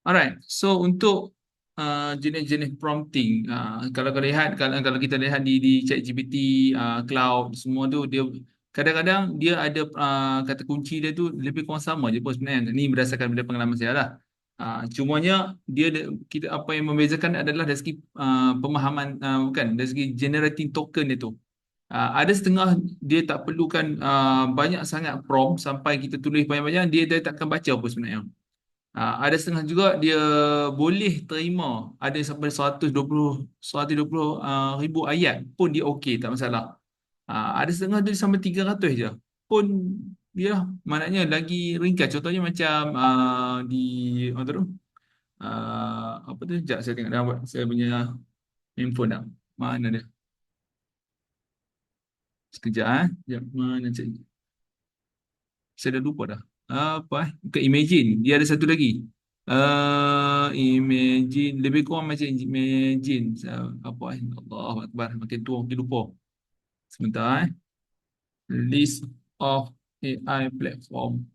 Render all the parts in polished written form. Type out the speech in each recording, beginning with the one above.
Alright, so untuk jenis-jenis prompting, kalau kau lihat, kalau kita lihat di ChatGPT, Cloud, semua tu dia kadang-kadang dia ada kata kunci dia tu lebih kurang sama je pun sebenarnya. Ni berdasarkan pada pengalaman saya lah. Cumanya kita apa yang membezakan adalah dari segi pemahaman, bukan dari segi generating token dia tu. Ada setengah dia tak perlukan banyak sangat prompt sampai kita tulis banyak-banyak dia takkan baca pun sebenarnya. Ada setengah juga dia boleh terima ada sampai 120 ribu ayat pun dia okey, tak masalah. Ada setengah dia sampai 300 je pun dia maknanya lagi ringkas. Contohnya macam di apa tu, apa tu, sekejap saya tengok dalam saya punya handphone dah. Mana dia? Sekejap sekejap. Mana cik? Saya dah lupa dah. Apa Bukan Imagine. Dia ada satu lagi. Imagine. Lebih kurang macam Imagine. Apa Allah Akbar. Makin tua makin lupa. Sebentar List of AI platform.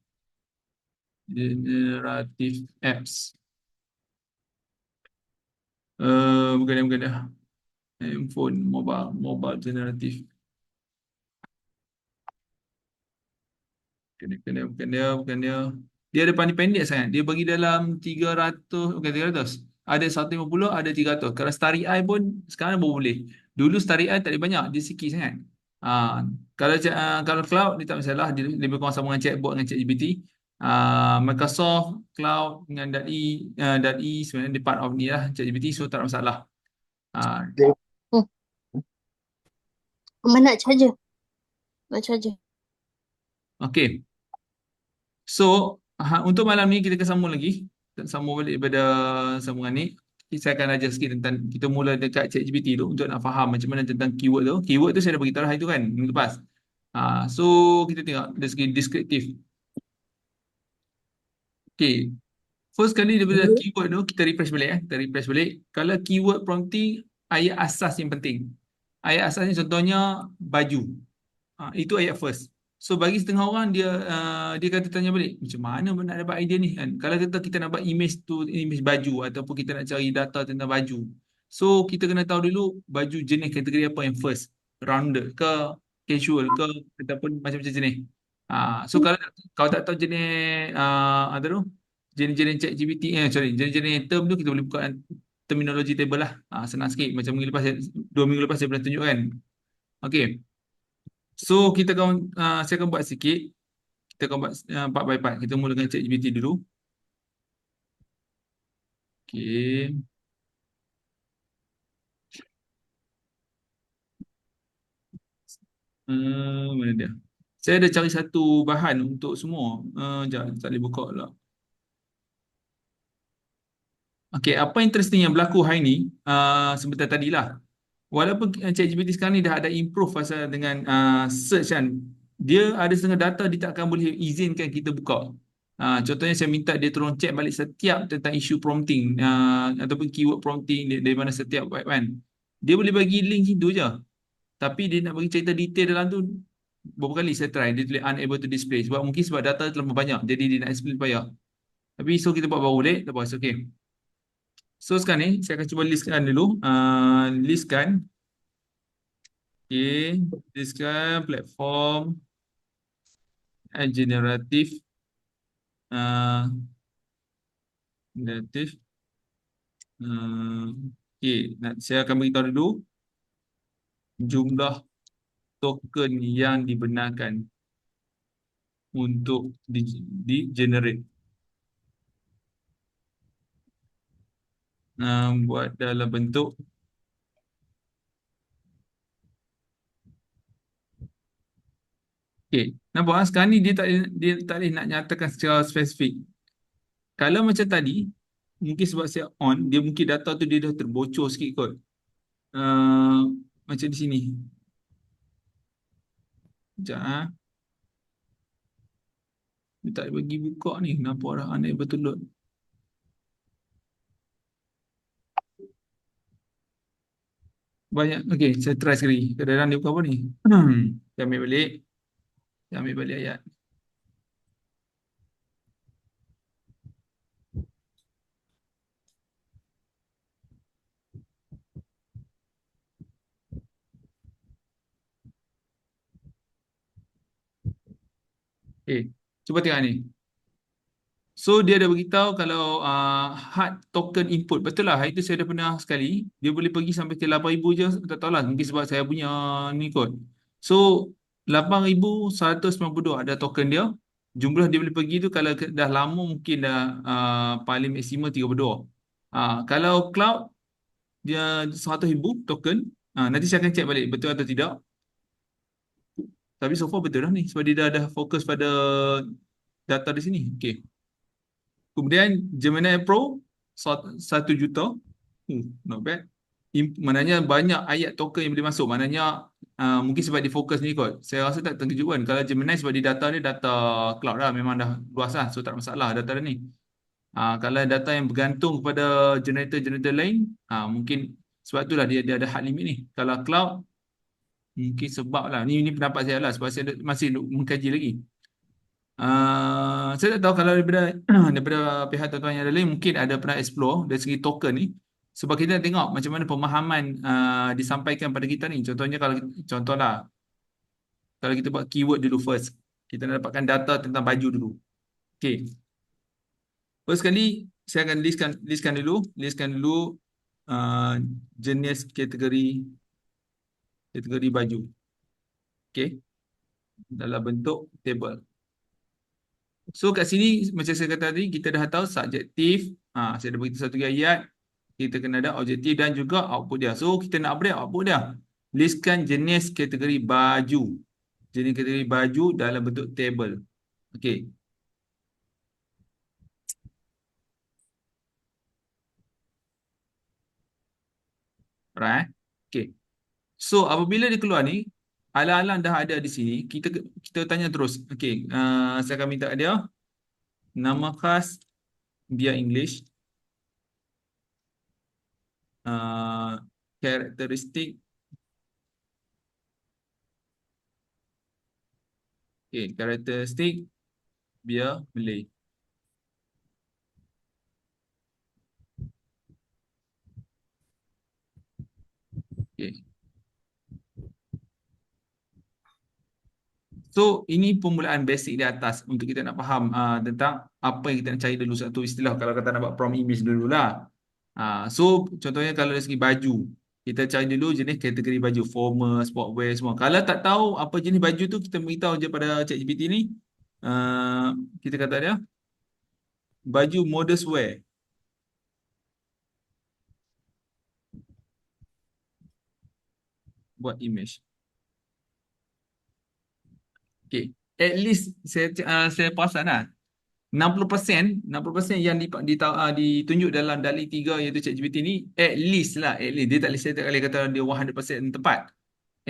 Generative apps. Bukan dia. Handphone. Mobile generative. Bukan dia. Dia ada pendek sangat. Dia bagi dalam 300, bukan 300. Ada 150, ada 300. Kalau Starry Eye pun sekarang baru boleh. Dulu Starry Eye tak ada banyak, dia sikit sangat. Kalau cloud dia tak masalah, dia lebih kurang sama dengan chatbot dengan ChatGPT. Microsoft Cloud dengan DALL-E sebenarnya dia part of ni lah ChatGPT, so tak ada masalah. Ah, Hmm. Mana nak charger? Nak charger. okay. So, untuk malam ni kita akan sambung lagi. Kita sambung balik pada sambungan ni. Saya akan ajar sikit tentang, kita mula dekat ChatGPT tu untuk nak faham macam mana tentang keyword tu. Keyword tu saya dah beritahu hari tu kan, minggu lepas. So, kita tengok dari segi deskriptif. Okay. First kali daripada keyword tu, kita refresh balik. Kita refresh balik. Kalau keyword prompting, ayat asas yang penting. Ayat asas ni contohnya baju. Itu ayat first. So bagi setengah orang dia kata tanya balik macam mana nak dapat idea ni kan. Kalau kita nak buat image tu, image baju ataupun kita nak cari data tentang baju. So kita kena tahu dulu baju jenis kategori apa yang first. Rounded ke, casual ke, ataupun macam-macam jenis. So kalau tak tahu jenis apa tu, jenis-jenis ChatGPT, jenis-jenis term tu kita boleh buka terminologi table lah. Senang sikit macam minggu lepas 2 minggu lepas saya pernah tunjukkan. Okay. So saya akan buat sikit. Kita akan buat part by part. Kita mula dengan ChatGPT dulu. Okay. Mana dia? Saya ada cari satu bahan untuk semua. Sekejap, tak boleh buka pula. Okay, apa interesting yang berlaku hari ni, sebentar tadilah. Walaupun ChatGPT sekarang ni dah ada improve pasal dengan search kan, dia ada setengah data dia tak akan boleh izinkan kita buka. Contohnya saya minta dia tolong check balik setiap tentang isu prompting ataupun keyword prompting dari mana setiap web kan. Dia boleh bagi link itu je. Tapi dia nak bagi cerita detail dalam tu, beberapa kali saya try dia tulis unable to display sebab mungkin sebab data terlalu banyak jadi dia nak explain payah. Tapi so kita buat baru boleh, tak apa, okay. So sekarang ni saya akan cuba listkan dulu. Listkan. Okay, listkan platform and uh, generative. Okay, saya akan beritahu dulu jumlah token yang dibenarkan untuk di-generate. Buat dalam bentuk. Okay, nampak sekarang ni dia tak boleh nak nyatakan secara spesifik. Kalau macam tadi, mungkin sebab saya on, dia mungkin data tu dia dah terbocor sikit kot. Uh, Macam di sini. Sekejap dia tak bagi buka ni. Nampak dah unable to load. Banyak. Okay, saya try sekali. Kadang-kadang dia buka apa ni? Saya ambil balik. Saya ambil balik ayat. Okay. Cuba tengok ni. So dia ada beritahu kalau hard token input. Betul lah. Hari tu saya dah pernah sekali. Dia boleh pergi sampai ke 8,000 je. Tak tahulah. Mungkin sebab saya punya ni kot. So 8,192 ada token dia. Jumlah dia boleh pergi tu kalau dah lama mungkin dah paling maksimum 32. Kalau cloud dia 100,000 token. Nanti saya akan check balik betul atau tidak. Tapi so far betul lah ni. Sebab dia dah ada fokus pada data di sini. Okay. Kemudian Gemini Pro 1 juta. Not bad. Maknanya banyak ayat token yang boleh masuk. Maknanya mungkin sebab dia fokus ni kot. Saya rasa tak terkejut kan. Kalau Gemini sebab dia data cloud lah. Memang dah luas lah. So tak ada masalah data dia ni. Kalau data yang bergantung kepada generator-generator lain, mungkin sebab itulah dia ada hard limit ni. Kalau cloud, mungkin sebab lah. Ni pendapat saya lah. Sebab saya masih mengkaji lagi. Saya tak tahu kalau daripada daripada pihak tuan-tuan yang lain mungkin ada pernah explore dari segi token ni sebab kita nak tengok macam mana pemahaman disampaikan pada kita ni. Contohnya contohlah kalau kita buat keyword dulu first, kita nak dapatkan data tentang baju dulu. Okey. First sekali saya akan listkan dulu uh, jenis kategori baju. Okey. Dalam bentuk table. So kat sini macam saya kata tadi kita dah tahu subjektif. Saya dah beritahu satu ayat. Kita kena ada objektif dan juga output dia. So kita nak update output dia. Listkan jenis kategori baju. Jenis kategori baju dalam bentuk table. Okey. Alright. Okey. So apabila dia keluar ni, alang-alang dah ada di sini, kita tanya terus. Okey, saya akan minta dia nama khas biar English, karakteristik. Okey, karakteristik biar Malay. Okey. So, ini permulaan basic di atas untuk kita nak faham tentang apa yang kita nak cari dulu satu istilah. Kalau kata nak buat prompt image dululah. So, contohnya kalau dari segi baju, kita cari dulu jenis kategori baju, formal, sportwear semua. Kalau tak tahu apa jenis baju tu, kita beritahu je pada ChatGPT ni. Kita kata dia, baju modest wear. Buat image. Okay. At least saya perasan lah. 60% yang ditunjuk dalam dalih 3 iaitu ChatGPT ni at least dia tak list, saya tak boleh kata dia 100% tepat.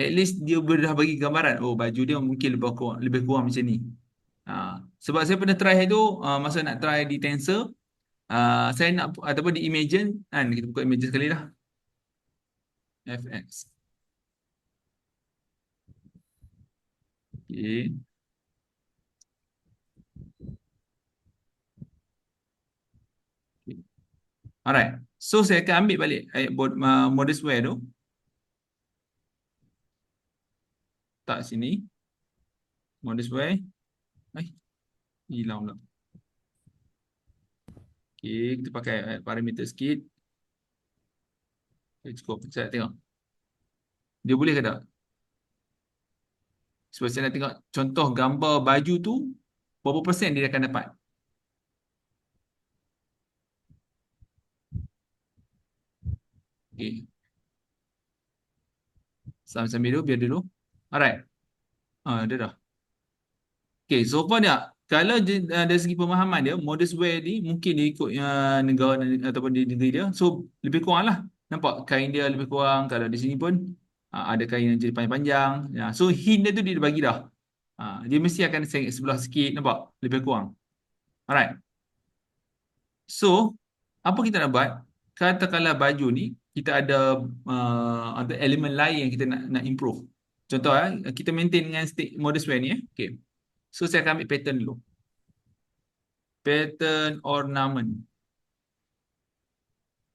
At least dia dah bagi gambaran oh baju dia mungkin lebih kurang macam ni. Sebab saya pernah try tu masa nak try di Tensor, saya nak ataupun di Imagen kan, kita buka Imagen sekali lah. FX. Okay. Alright. So saya akan ambil balik ayat modest wear tu. Tak sini. Modest wear. Hilang pula. Okay, kita pakai parameter sikit. Okay, cukup. Saya nak tengok. Dia boleh ke tak? Sebab saya nak tengok contoh gambar baju tu, berapa persen dia akan dapat. Okay. Sambil dulu, biar dulu. Alright. Dia dah. Okay, so far dia. Kalau dari segi pemahaman dia, modest wear ni mungkin dia ikut negara ataupun di negeri dia. So, lebih kurang lah. Nampak kain dia lebih kurang. Kalau di sini pun ada kain yang jadi panjang-panjang. So, hint dia tu dia bagi dah. Dia mesti akan sengit sebelah sikit. Nampak? Lebih kurang. Alright. So, apa kita nak buat? Katakanlah baju ni, kita ada elemen lain yang kita nak improve. Contoh, kita maintain dengan state modest wear ni. Okay. So, saya akan ambil pattern dulu. Pattern ornament.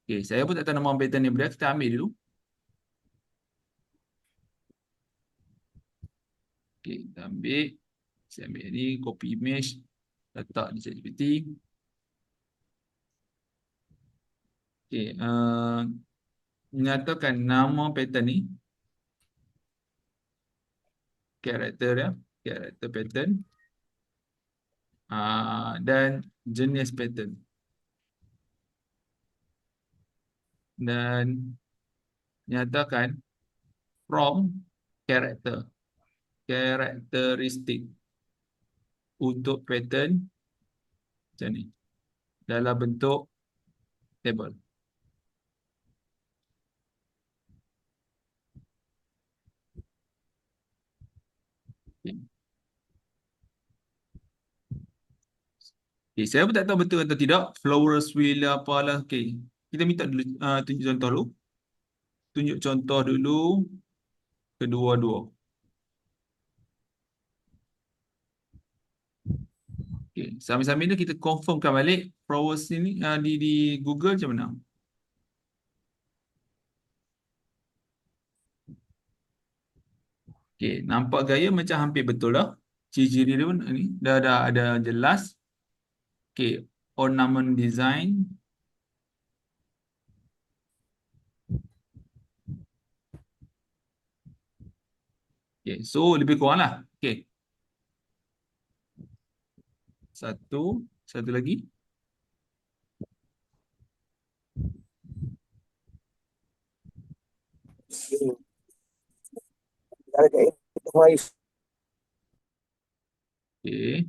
Okay, saya pun tak tahu nama pattern ni berapa. Kita ambil dulu. Okay, kita ambil. Saya ambil ni, copy image, letak di ChatGPT. Okey, nyatakan nama pattern ni, karakter dia, karakter pattern, dan jenis pattern. Dan nyatakan from karakter, karakteristik untuk pattern macam ni dalam bentuk table. Okay. Okay, saya pun tak tahu betul atau tidak flowers wheel apalah. Okay, kita minta dulu tunjuk contoh dulu. Tunjuk contoh dulu kedua-dua. Okay, sambil-sambil ni kita confirmkan balik flowers ni di Google macam mana. Okay, nampak gaya macam hampir betul lah. Ciri-ciri dia pun ni dah ada jelas. Okay, ornament design. Okay, so lebih kurang lah. Okay, satu lagi. Okay,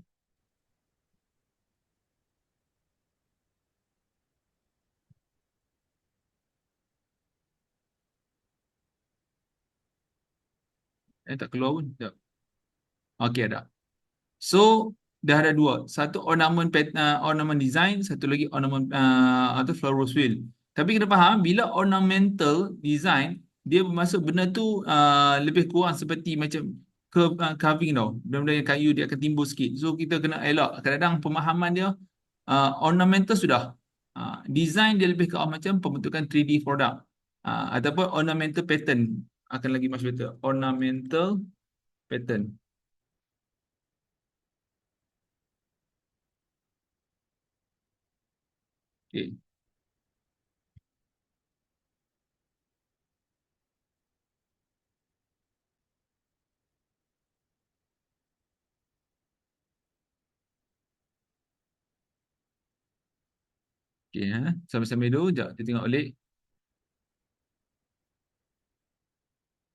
tak keluar pun. Sekejap. Okay, ada. So dah ada dua. Satu ornament design, satu lagi ornament atau floral wheel. Tapi kena faham bila ornamental design dia bermaksud benda tu lebih kurang seperti macam carving tau. Benda-benda yang kayu dia akan timbul sikit. So kita kena elak. Kadang-kadang pemahaman dia ornamental sudah. Design dia lebih ke macam pembentukan 3D produk. Ataupun ornamental pattern akan lagi much better. Ornamental pattern. Okay. Okay, sambil-sambil dulu, sekejap. Kita tengok balik.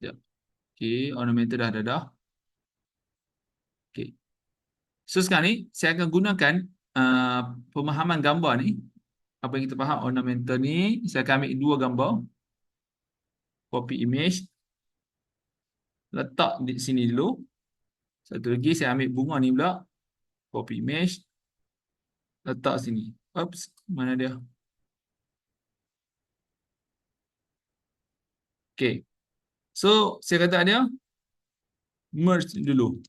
Sekejap. Okay, ornamental dah. Okay. So sekarang ni, saya akan gunakan pemahaman gambar ni. Apa yang kita faham ornamental ni, saya akan ambil dua gambar. Copy image. Letak di sini dulu. Satu lagi, saya ambil bunga ni pula. Copy image. Letak sini. Oops, mana dia? Okay. So, saya kata dia, merge dulu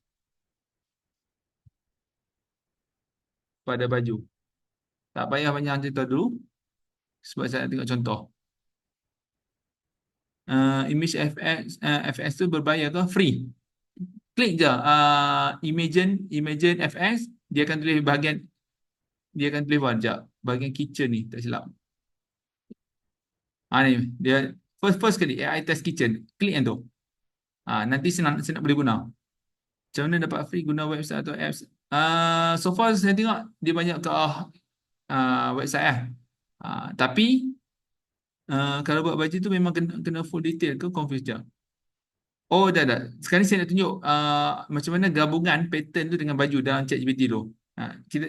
pada baju. Tak payah banyak cerita dulu. Sebab saya nak tengok contoh. Image FX tu berbayar ke? Free. Klik je Imagine FX, dia akan tulis bahagian, dia akan tulis sekejap, bahagian kitchen ni, tak silap. Ni dia first kali AI test kitchen. Klik yang tu. Nanti senang boleh guna. Macam mana dapat free guna website atau apps? So far saya tengok dia banyak ke website tapi kalau buat baju tu memang kena full detail ke confuse je. Oh, dah. Sekarang ni saya nak tunjuk macam mana gabungan pattern tu dengan baju dalam ChatGPT tu.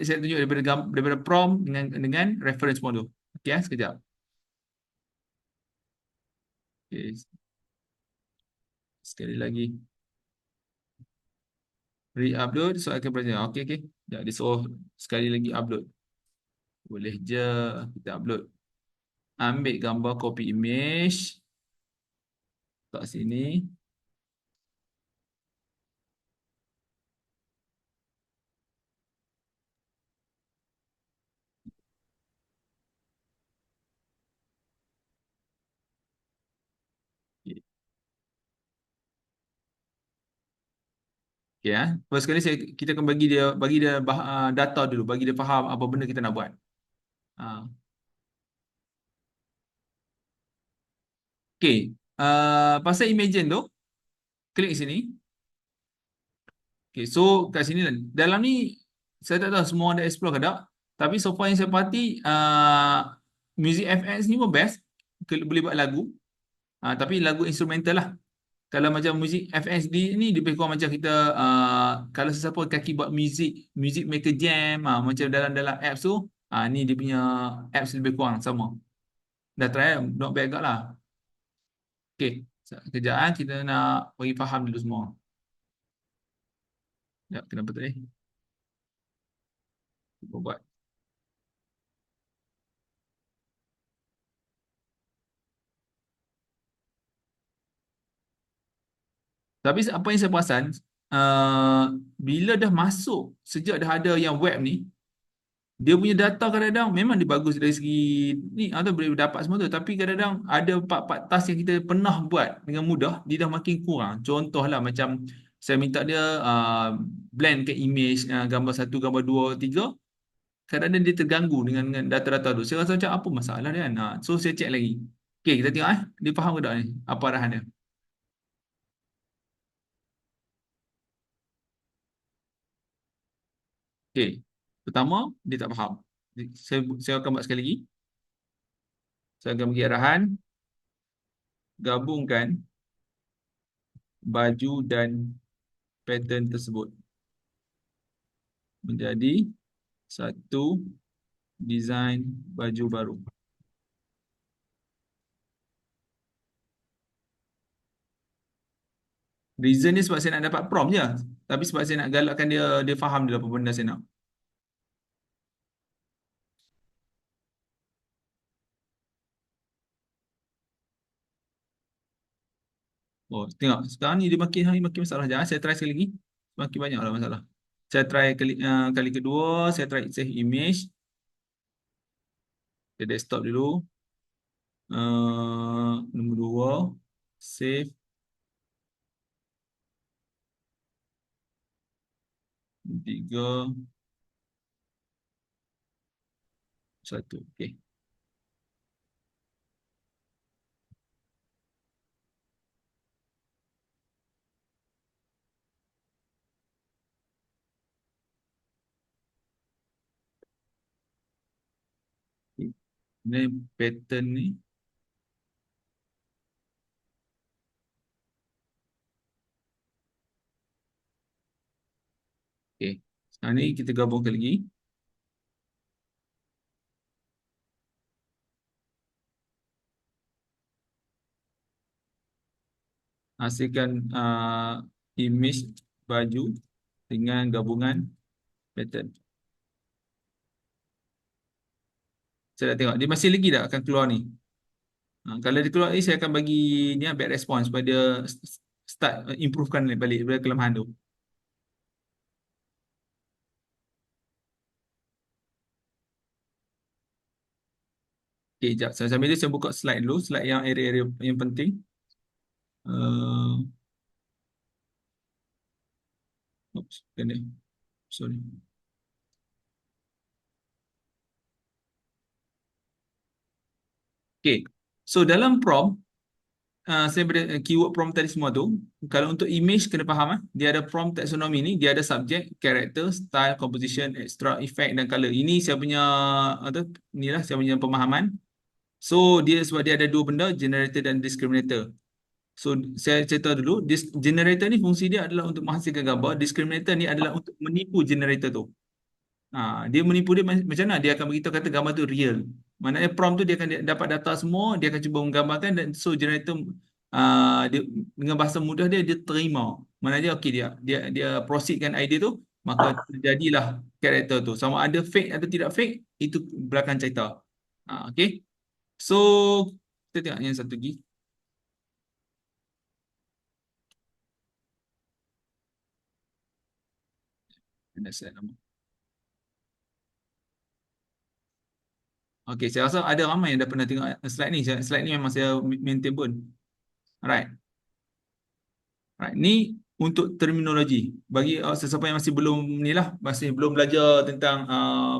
Saya tunjuk daripada prompt dengan reference model. Okey, sekejap. Okay. Sekali lagi. Re-upload, so akan berjaya. Okey. Sekejap, dia suruh sekali lagi upload. Boleh je kita upload. Ambil gambar copy image. Kat sini. Okay, ya. First sekali kita akan bagi dia data dulu, bagi dia faham apa benda kita nak buat. Ah, okay. Pasal imagine tu, klik sini. Okay, so kat sini lah. Dalam ni saya tak tahu semua ada explore ke tak. Tapi so far yang saya pati Music FX ni pun best. Boleh buat lagu. Tapi lagu instrumental lah. Kalau macam muzik FSD ni lebih kurang macam kita kalau sesiapa kaki buat muzik, Music Maker Jam, macam dalam apps tu, ni dia punya apps lebih kurang sama. Dah try, not bad agak lah. Okay, kejap kita nak bagi faham dulu semua. Sekejap, kenapa tadi? Cuba buat. Tapi apa yang saya perasan, uh, bila dah masuk, sejak dah ada yang web ni, dia punya data kadang-kadang memang dia bagus dari segi ni atau boleh dapat semua tu, tapi kadang-kadang ada part-part task yang kita pernah buat dengan mudah dia dah makin kurang. Contohlah macam saya minta dia blend ke image, gambar satu, gambar dua, tiga, kadang-kadang dia terganggu dengan data-data tu. Saya rasa macam apa masalah dia kan. So saya check lagi. Okay, kita tengok dia faham ke tak ni apa arahan dia. Okay, pertama dia tak faham. Saya akan buat sekali lagi. Saya akan bagi arahan, gabungkan baju dan pattern tersebut menjadi satu desain baju baru. Reason ni sebab saya nak dapat prompt je. Tapi sebab saya nak galakkan dia dia faham dulu apa benda saya nak. Oh, tengok. Sekarang ni dia makin hari makin masalah. Jangan saya try sekali lagi. Makin banyak lah masalah. Saya try kali kedua, saya try save image. Dia desktop dulu. Nombor dua, save. Tiga, satu. Okay. Ini pattern ni. Okay. Sekarang ni kita gabungkan lagi. Hasilkan image baju dengan gabungan pattern. Saya nak tengok dia masih lagi tak akan keluar ni. Kalau dia keluar ni saya akan bagi ni bad response supaya dia start improvekan balik daripada kelemahan tu. Okay, jap. Sambil dia saya buka slide dulu, slide yang area-area yang penting. Uh, oops, kena. Sorry. Okay. So dalam prompt saya beri keyword prompt tadi semua tu. Kalau untuk image kena faham dia ada prompt taxonomy ni, dia ada subject, character, style, composition, extra, effect dan color. Ini saya punya inilah saya punya pemahaman. So dia sebab dia ada dua benda, generator dan discriminator. So saya cerita dulu, generator ni fungsi dia adalah untuk menghasilkan gambar, discriminator ni adalah untuk menipu generator tu. Dia menipu dia macam mana? Dia akan beritahu kata gambar tu real. Maknanya prompt tu dia akan dapat data semua, dia akan cuba menggambarkan dan so generator dia dengan bahasa mudah dia terima. Maknanya okey dia proceedkan idea tu, maka terjadilah karakter tu. Sama ada fake atau tidak fake, itu belakang cerita. Okey. So kita tengok yang satu lagi. Ada slide nama. Okey, saya rasa ada ramai yang dah pernah tengok slide ni. Slide ni memang saya maintain pun. Alright. Alright. Ni untuk terminologi. Bagi sesiapa yang masih belum ni lah, masih belum belajar tentang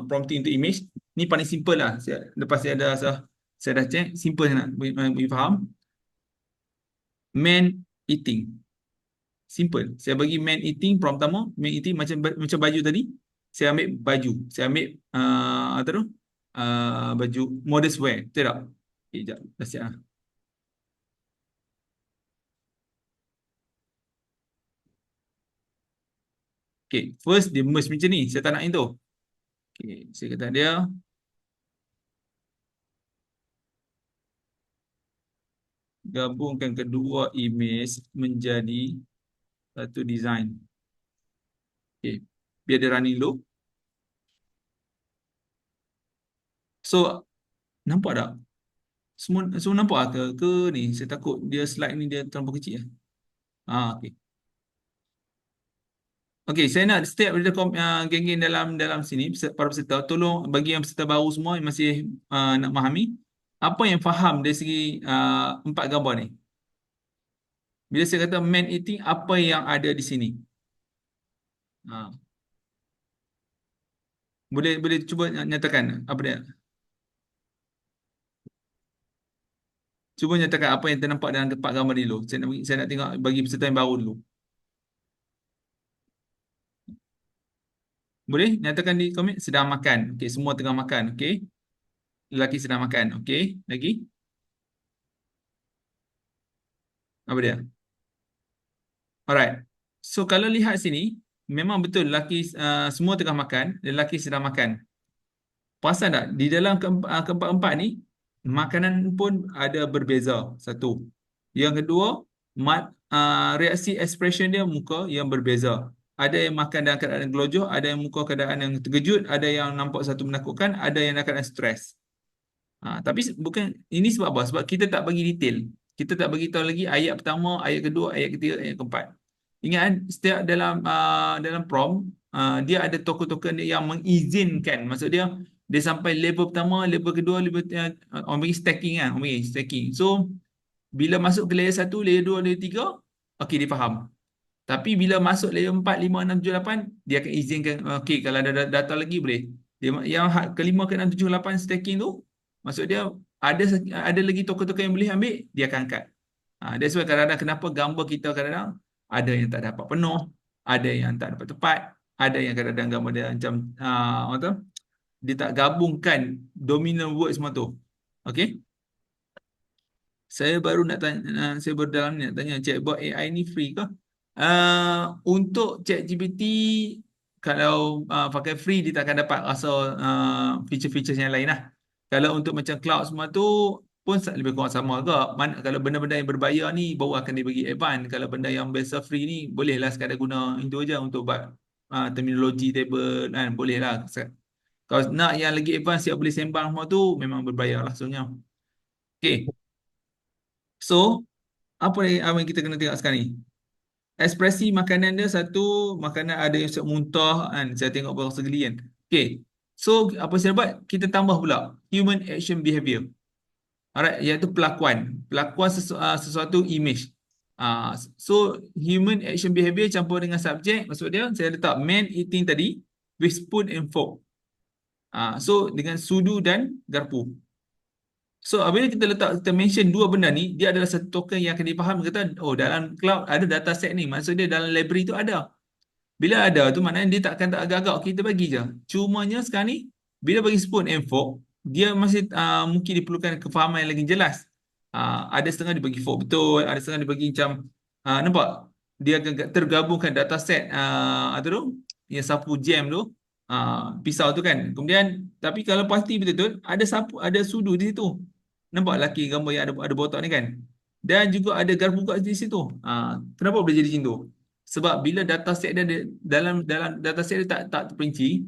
prompting untuk image, ni paling simple lah. Lepas saya dah check, simple nak boleh faham. Man eating. Simple. Saya bagi man eating prompt pertama, man eating macam baju tadi. Saya ambil baju. Saya ambil apa tu? Baju modest wear. Betul tak? Okay, jap. Dah siap lah. Okay, first dia merge macam ni. Saya tak nak itu. Okay, saya kata dia gabungkan kedua image menjadi satu design. Okay, biar dia running dulu. So, nampak tak? Semua nampak ke ni? Saya takut dia slide ni dia terlalu kecil lah. Okay. Okey, saya nak setiap ada geng-geng dalam sini, para peserta, tolong bagi yang peserta baru semua yang masih nak memahami, apa yang faham dari segi empat gambar ni. Bila saya kata man eating, apa yang ada di sini? Ha, boleh cuba nyatakan apa dia? Cuba nyatakan apa yang ternampak dalam empat gambar ni dulu. Saya nak tengok bagi peserta yang baru dulu. Boleh nyatakan di komen sedang makan. Okey, semua tengah makan. Okey. Lelaki sedang makan. Okey. Lagi? Apa dia? Alright. So kalau lihat sini, memang betul lelaki semua tengah makan, lelaki sedang makan. Perasan tak? Di dalam keempat-empat ni, makanan pun ada berbeza. Satu. Yang kedua, reaksi expression dia muka yang berbeza. Ada yang makan dalam keadaan gelojok, ada yang muka keadaan yang terkejut, ada yang nampak satu menakutkan, ada yang dalam keadaan stres. Tapi bukan ini sebab apa? Sebab kita tak bagi detail. Kita tak bagi tahu lagi ayat pertama, ayat kedua, ayat ketiga, ayat keempat. Ingat kan, setiap dalam prompt dia ada token-token dia yang mengizinkan. Maksud dia sampai level pertama, level kedua, level orang bagi stacking kan, orang bagi stacking. So bila masuk ke layer 1, layer 2, layer 3, okey dia faham. Tapi bila masuk layer 4, 5, 6, 7, 8, dia akan izinkan okey kalau ada data lagi boleh. Yang kelima ke 6, 7, 8 stacking tu maksud dia ada ada lagi token-token yang boleh ambil, dia akan angkat. That's why kadang-kadang kenapa gambar kita kadang-kadang ada yang tak dapat penuh, ada yang tak dapat tepat, ada yang kadang-kadang gambar dia macam apa tu? Dia tak gabungkan dominant word semua tu. Okey? Saya baru dalam ni nak tanya chatbot AI ni free ke? Untuk ChatGPT kalau pakai free dia tak akan dapat rasa feature-feature yang lain lah. Kalau untuk macam cloud semua tu pun lebih kurang sama juga. Kalau benda-benda yang berbayar ni baru akan dibagi advance. Kalau benda yang biasa free ni bolehlah sekadar guna itu aja untuk buat terminologi table kan bolehlah. Kalau nak yang lagi advance siap boleh sembang semua tu memang berbayar lah sebenarnya. Okay. So apa yang kita kena tengok sekarang ni? Ekspresi makanan dia satu, makanan ada yang siap muntah kan. Saya tengok berasa geli kan. Okay. So apa saya buat? Kita tambah pula human action behavior. Alright, iaitu pelakuan. Pelakuan sesuatu image. So human action behavior campur dengan subjek, maksud dia saya letak man eating tadi with spoon and fork. So dengan sudu dan garpu. So apabila kita mention dua benda ni, dia adalah satu token yang akan dipahami. Kata, oh dalam cloud ada dataset ni. Maksud dia dalam library tu ada. Bila ada tu maknanya dia takkan tak agak-agak. Kita bagi je. Cumanya sekarang ni, bila bagi spoon and fork, dia masih mungkin diperlukan kefahaman yang lagi jelas. Ada setengah dibagi fork betul, ada setengah dibagi macam, nampak? Dia akan tergabungkan dataset atau tu, yang sapu jam tu, pisau tu kan. Kemudian, tapi kalau pasti betul-betul, ada sapu, ada sudu di situ. Nampak laki gambar yang ada botak ni kan? Dan juga ada garpu kat di situ. Kenapa boleh jadi macam tu? Sebab bila dataset dia dalam dataset dia tak terperinci,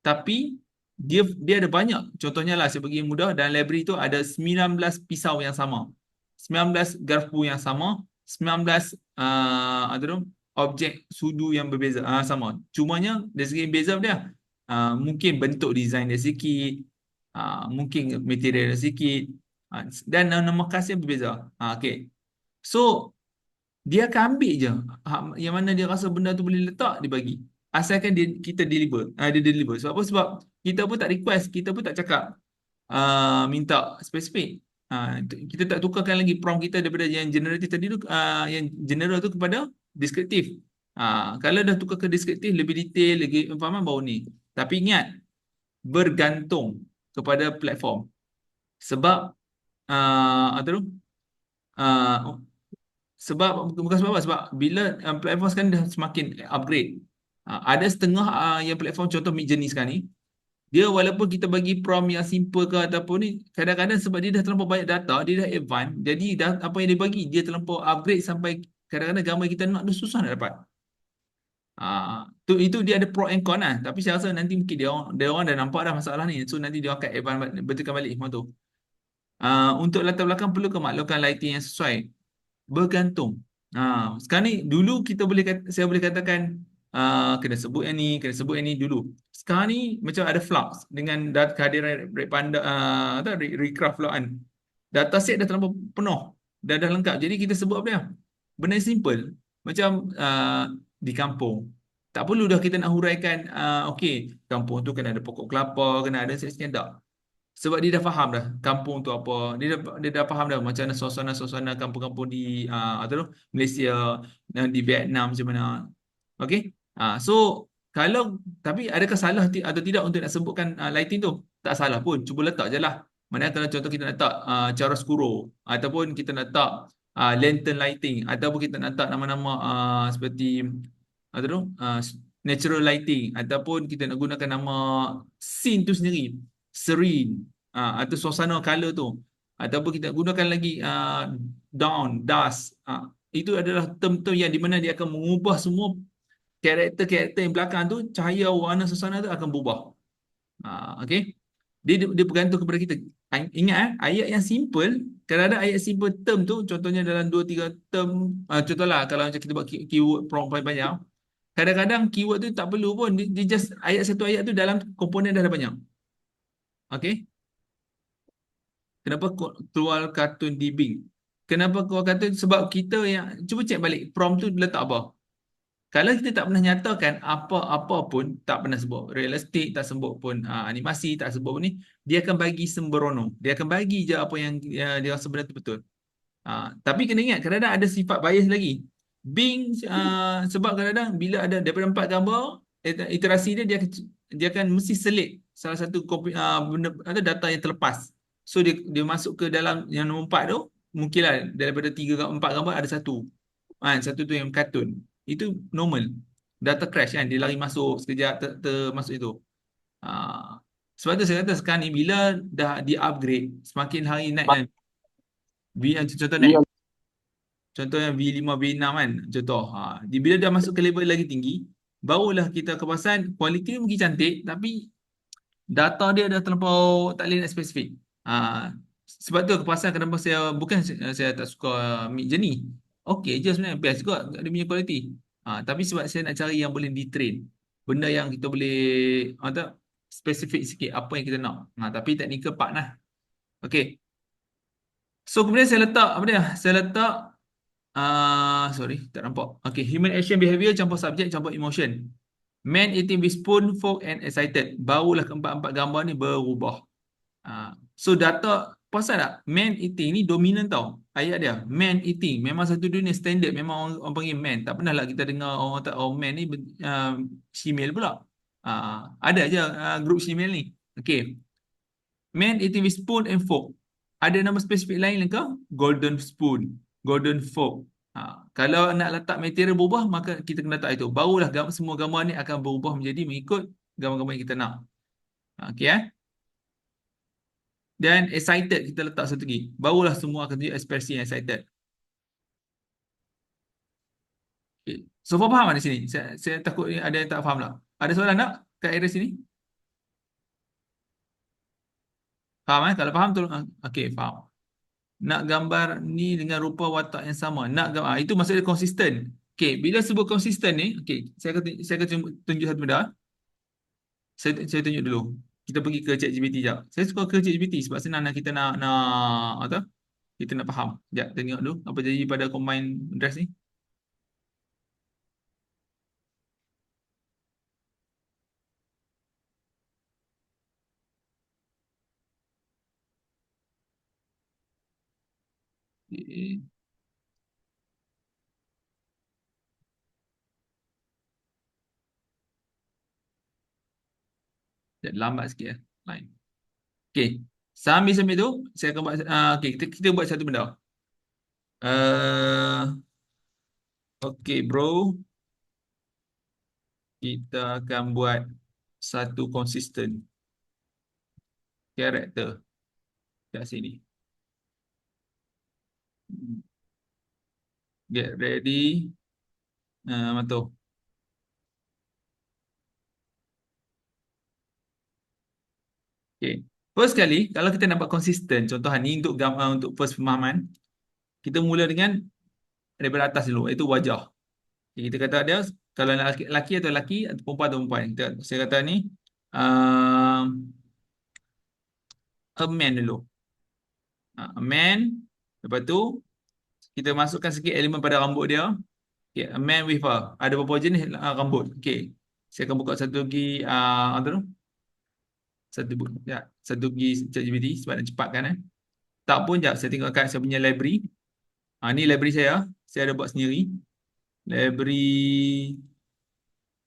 tapi dia ada banyak. Contohnya lah saya bagi yang mudah dalam library tu ada 19 pisau yang sama. 19 garpu yang sama, 19 apa tu objek sudu yang berbeza sama. Cumanya dari segi beza dia mungkin bentuk design dia sikit, mungkin material dia sikit dan nama khasnya berbeza. Okay. So Dia akan ambil je yang mana dia rasa benda tu boleh letak, dia bagi. Asalkan kita deliver. Dia deliver. Sebab apa? Sebab kita pun tak request, kita pun tak cakap minta spesifik. Kita tak tukarkan lagi prompt kita daripada yang generatif tadi tu, yang general tu kepada deskriptif. Kalau dah tukar ke deskriptif, lebih detail, lagi fahaman baru ni. Tapi ingat, bergantung kepada platform. Sebab apa tu? Uh, sebab bukan sebab apa, sebab bila platform sekarang dah semakin upgrade. Ada setengah yang platform contoh Midjourney sekarang ni, dia walaupun kita bagi prompt yang simple ke ataupun ni, kadang-kadang sebab dia dah terlampau banyak data, dia dah advance, jadi dah apa yang dia bagi, dia terlampau upgrade sampai kadang-kadang gambar kita nak tu susah nak dapat. Itu dia ada pro and con lah. Tapi saya rasa nanti mungkin dia orang dah nampak dah masalah ni. So nanti dia akan advance, betulkan balik semua tu. Untuk latar belakang perlu kemaklukan lighting yang sesuai. Bergantung. Sekarang ni dulu saya boleh katakan kena sebut yang ni, kena sebut yang ni dulu. Sekarang ni macam ada flux dengan kehadiran Red Panda, Recraft pula kan. Dataset dah terlalu penuh, dah lengkap. Jadi kita sebut apa dia? Benda yang simple. Macam di kampung. Tak perlu dah kita nak huraikan, okey, kampung tu kena ada pokok kelapa, kena ada seksyen tak. Sebab dia dah faham dah kampung tu apa. Dia dah faham dah macam mana suasana-suasana kampung-kampung di apa tu, Malaysia dan di Vietnam macam mana. Okey. So kalau tapi adakah salah atau tidak untuk nak sebutkan lighting tu? Tak salah pun. Cuba letak je lah. Mana kalau contoh kita nak letak chiaroscuro ataupun kita nak letak lantern lighting ataupun kita nak letak nama-nama seperti apa tu, natural lighting ataupun kita nak gunakan nama scene tu sendiri, serene, atau suasana color tu, ataupun kita gunakan lagi dawn, dusk. Itu adalah term-term yang di mana dia akan mengubah semua karakter-karakter yang belakang tu, cahaya, warna, suasana tu akan berubah. Okay. Dia bergantung kepada kita. Ingat ayat yang simple, kalau ada ayat simple term tu, contohnya dalam 2-3 term, contohlah kalau macam kita buat keyword prompt banyak, kadang-kadang keyword tu tak perlu pun, dia just ayat satu ayat tu dalam komponen dah ada banyak. Okay. Kenapa keluar kartun di Bing? Kenapa keluar kartun? Sebab kita yang cuba cek balik prompt tu letak apa. Kalau kita tak pernah nyatakan apa-apa pun, tak pernah sebut realistik, tak sebut pun animasi, tak sebut pun ni, dia akan bagi sembrono. Dia akan bagi je apa yang dia rasa benda tu betul. Tapi kena ingat, kadang-kadang ada sifat bias lagi. Bing, sebab kadang-kadang bila ada daripada 4 gambar, iterasi dia akan mesti selit salah satu kopi, benda atau data yang terlepas. So dia masuk ke dalam yang nombor 4 tu, mungkinlah daripada 3 4 gambar ada satu. Satu tu yang kartun. Itu normal. Data crash kan, dia lari masuk sekejap masuk itu. Sebab tu saya kata sekarang ni bila dah di-upgrade, semakin hari naik kan. Contoh naik. Contohnya V5, V6 kan. Contoh. Bila dah masuk ke level lagi tinggi, barulah kita kepasan kualiti dia mungkin cantik, tapi data dia dah terlampau tak boleh nak spesifik. Sebab tu kepasan kenapa bukan saya tak suka Midjourney. Okey je sebenarnya, best juga dia punya kualiti. Tapi sebab saya nak cari yang boleh di-train. Benda yang kita boleh tak, spesifik sikit apa yang kita nak. Tapi technical part lah. Okey. So kemudian saya letak apa dia? Saya letak sorry, tak nampak. Okay, human action behavior campur subjek campur emotion. Man eating with spoon, fork and excited. Barulah keempat-empat gambar ni berubah. So data, pasal tak? Man eating ni dominan tau. Ayat dia, man eating. Memang satu dunia standard. Memang orang panggil man. Tak pernah lah kita dengar orang tak, man ni female pula. Ada je group female ni. Okay. Man eating with spoon and fork. Ada nama spesifik lain ke? Golden spoon, golden fork. Kalau nak letak material berubah, maka kita kena letak itu. Barulah semua gambar ni akan berubah menjadi mengikut gambar-gambar yang kita nak. Okey Dan excited kita letak satu lagi. Barulah semua akan tunjuk ekspresi yang excited. Okay. So faham tak di sini? Saya takut ada yang tak faham lah. Ada soalan tak kat area sini? Faham Kalau faham tolong. Okey, faham. Nak gambar ni dengan rupa watak yang sama. Nak gambar, itu maksudnya konsisten. Okey, bila sebut konsisten ni, okey, saya akan tunjuk satu benda. Saya tunjuk dulu. Kita pergi ke ChatGPT jap. Saya suka ke ChatGPT sebab senang kita nak apa? Kita nak faham. Jap, tengok dulu apa jadi pada combine dress ni. Okay. Lambat sikit ya. Line. Okay. Sambil-sambil tu, saya akan buat, okay, kita buat satu benda. Okay, bro. Kita akan buat satu consistent character kat sini. Get ready. Mantul. Okay. First kali, kalau kita nak buat konsisten, contoh ni untuk untuk first pemahaman, kita mula dengan daripada atas dulu, iaitu wajah. Okay, kita kata dia, kalau lelaki, lelaki atau lelaki, atau perempuan atau perempuan. Saya kata ni, uh, a man dulu. A man, lepas tu, kita masukkan sikit elemen pada rambut dia. Okay, a man with a. Ada beberapa jenis rambut. Okay. Saya akan buka satu lagi, apa tu? Satu lagi ChatGPT sebab nak cepatkan. Tak pun jap, saya tengok kat saya punya library. Ni library saya. Saya ada buat sendiri. Library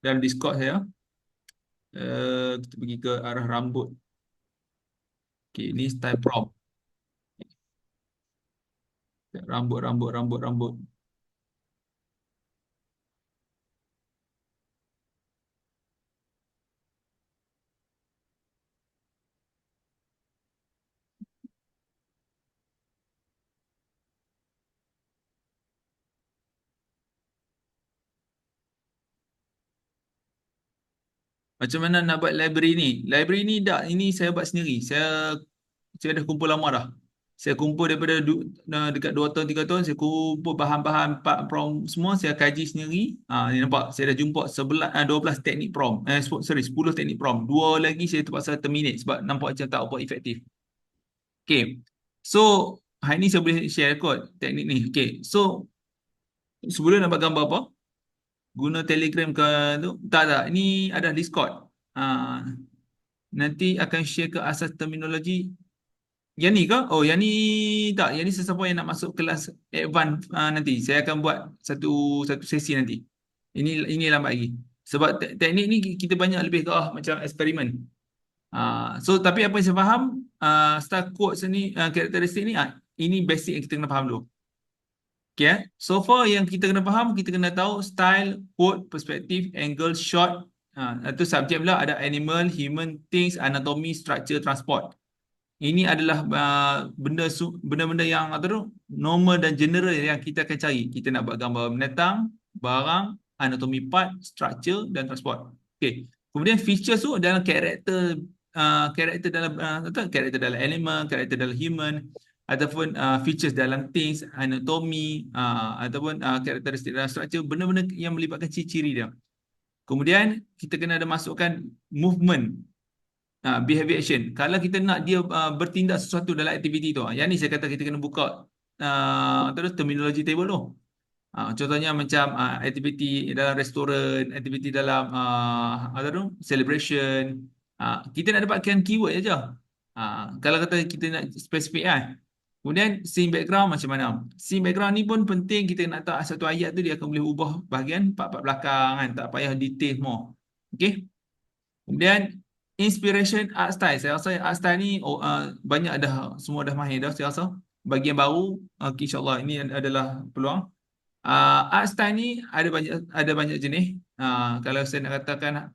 dalam Discord saya. Kita pergi ke arah rambut. Okay, ni style prompt. Rambut, rambut, rambut, rambut. Macam mana nak buat library ni? Library ni dah, ini saya buat sendiri. Saya dah kumpul lama dah. Saya kumpul daripada dekat 2 tahun, 3 tahun, saya kumpul bahan-bahan prompt semua, saya kaji sendiri. Ni nampak, saya dah jumpa 12 teknik prompt. Sorry, 10 teknik prompt. Dua lagi saya terpaksa terminate sebab nampak macam tak apa efektif. Okay. So, hari ni saya boleh share kot teknik ni. Okay. So, sebelum nak buat gambar apa? Guna Telegram ke tu? Tak. Ini ada Discord. Nanti akan share ke asas terminologi. Yang ni ke? Oh, yang ni tak. Yang ni sesiapa yang nak masuk kelas advance nanti. Saya akan buat satu satu sesi nanti. Ini lambat lagi. Sebab teknik ni kita banyak lebih ke macam eksperimen. So tapi apa yang saya faham, style quotes ni, karakteristik ni, ini basic yang kita kena faham dulu. Okay. So far yang kita kena faham, kita kena tahu style, quote, perspektif, angle, shot. Itu subjek pula ada animal, human, things, anatomy, structure, transport. Ini adalah benda-benda yang apa tu, normal dan general yang kita akan cari. Kita nak buat gambar binatang, barang, anatomy part, structure dan transport. Okay. Kemudian features tu dalam karakter dalam karakter dalam animal, karakter dalam human, ataupun features dalam things, anatomy, ataupun karakteristik dalam structure, benda-benda yang melibatkan ciri-ciri dia. Kemudian kita kena ada masukkan movement, behavior action. Kalau kita nak dia bertindak sesuatu dalam aktiviti tu, yang ni saya kata kita kena buka terus terminologi table tu. Contohnya macam aktiviti dalam restoran, aktiviti dalam apa tu, celebration. Kita nak dapatkan keyword aja. Kalau kata kita nak spesifik kan. Kemudian scene background macam mana? Scene background ni pun penting, kita nak tahu satu ayat tu dia akan boleh ubah bahagian part-part belakang kan, tak payah detail more. Okey. Kemudian inspiration art style. Saya rasa art style ni banyak dah, semua dah mahir dah saya rasa. Bagi yang baru, insya-Allah ini adalah peluang. Art style ni ada banyak jenis. Kalau saya nak katakan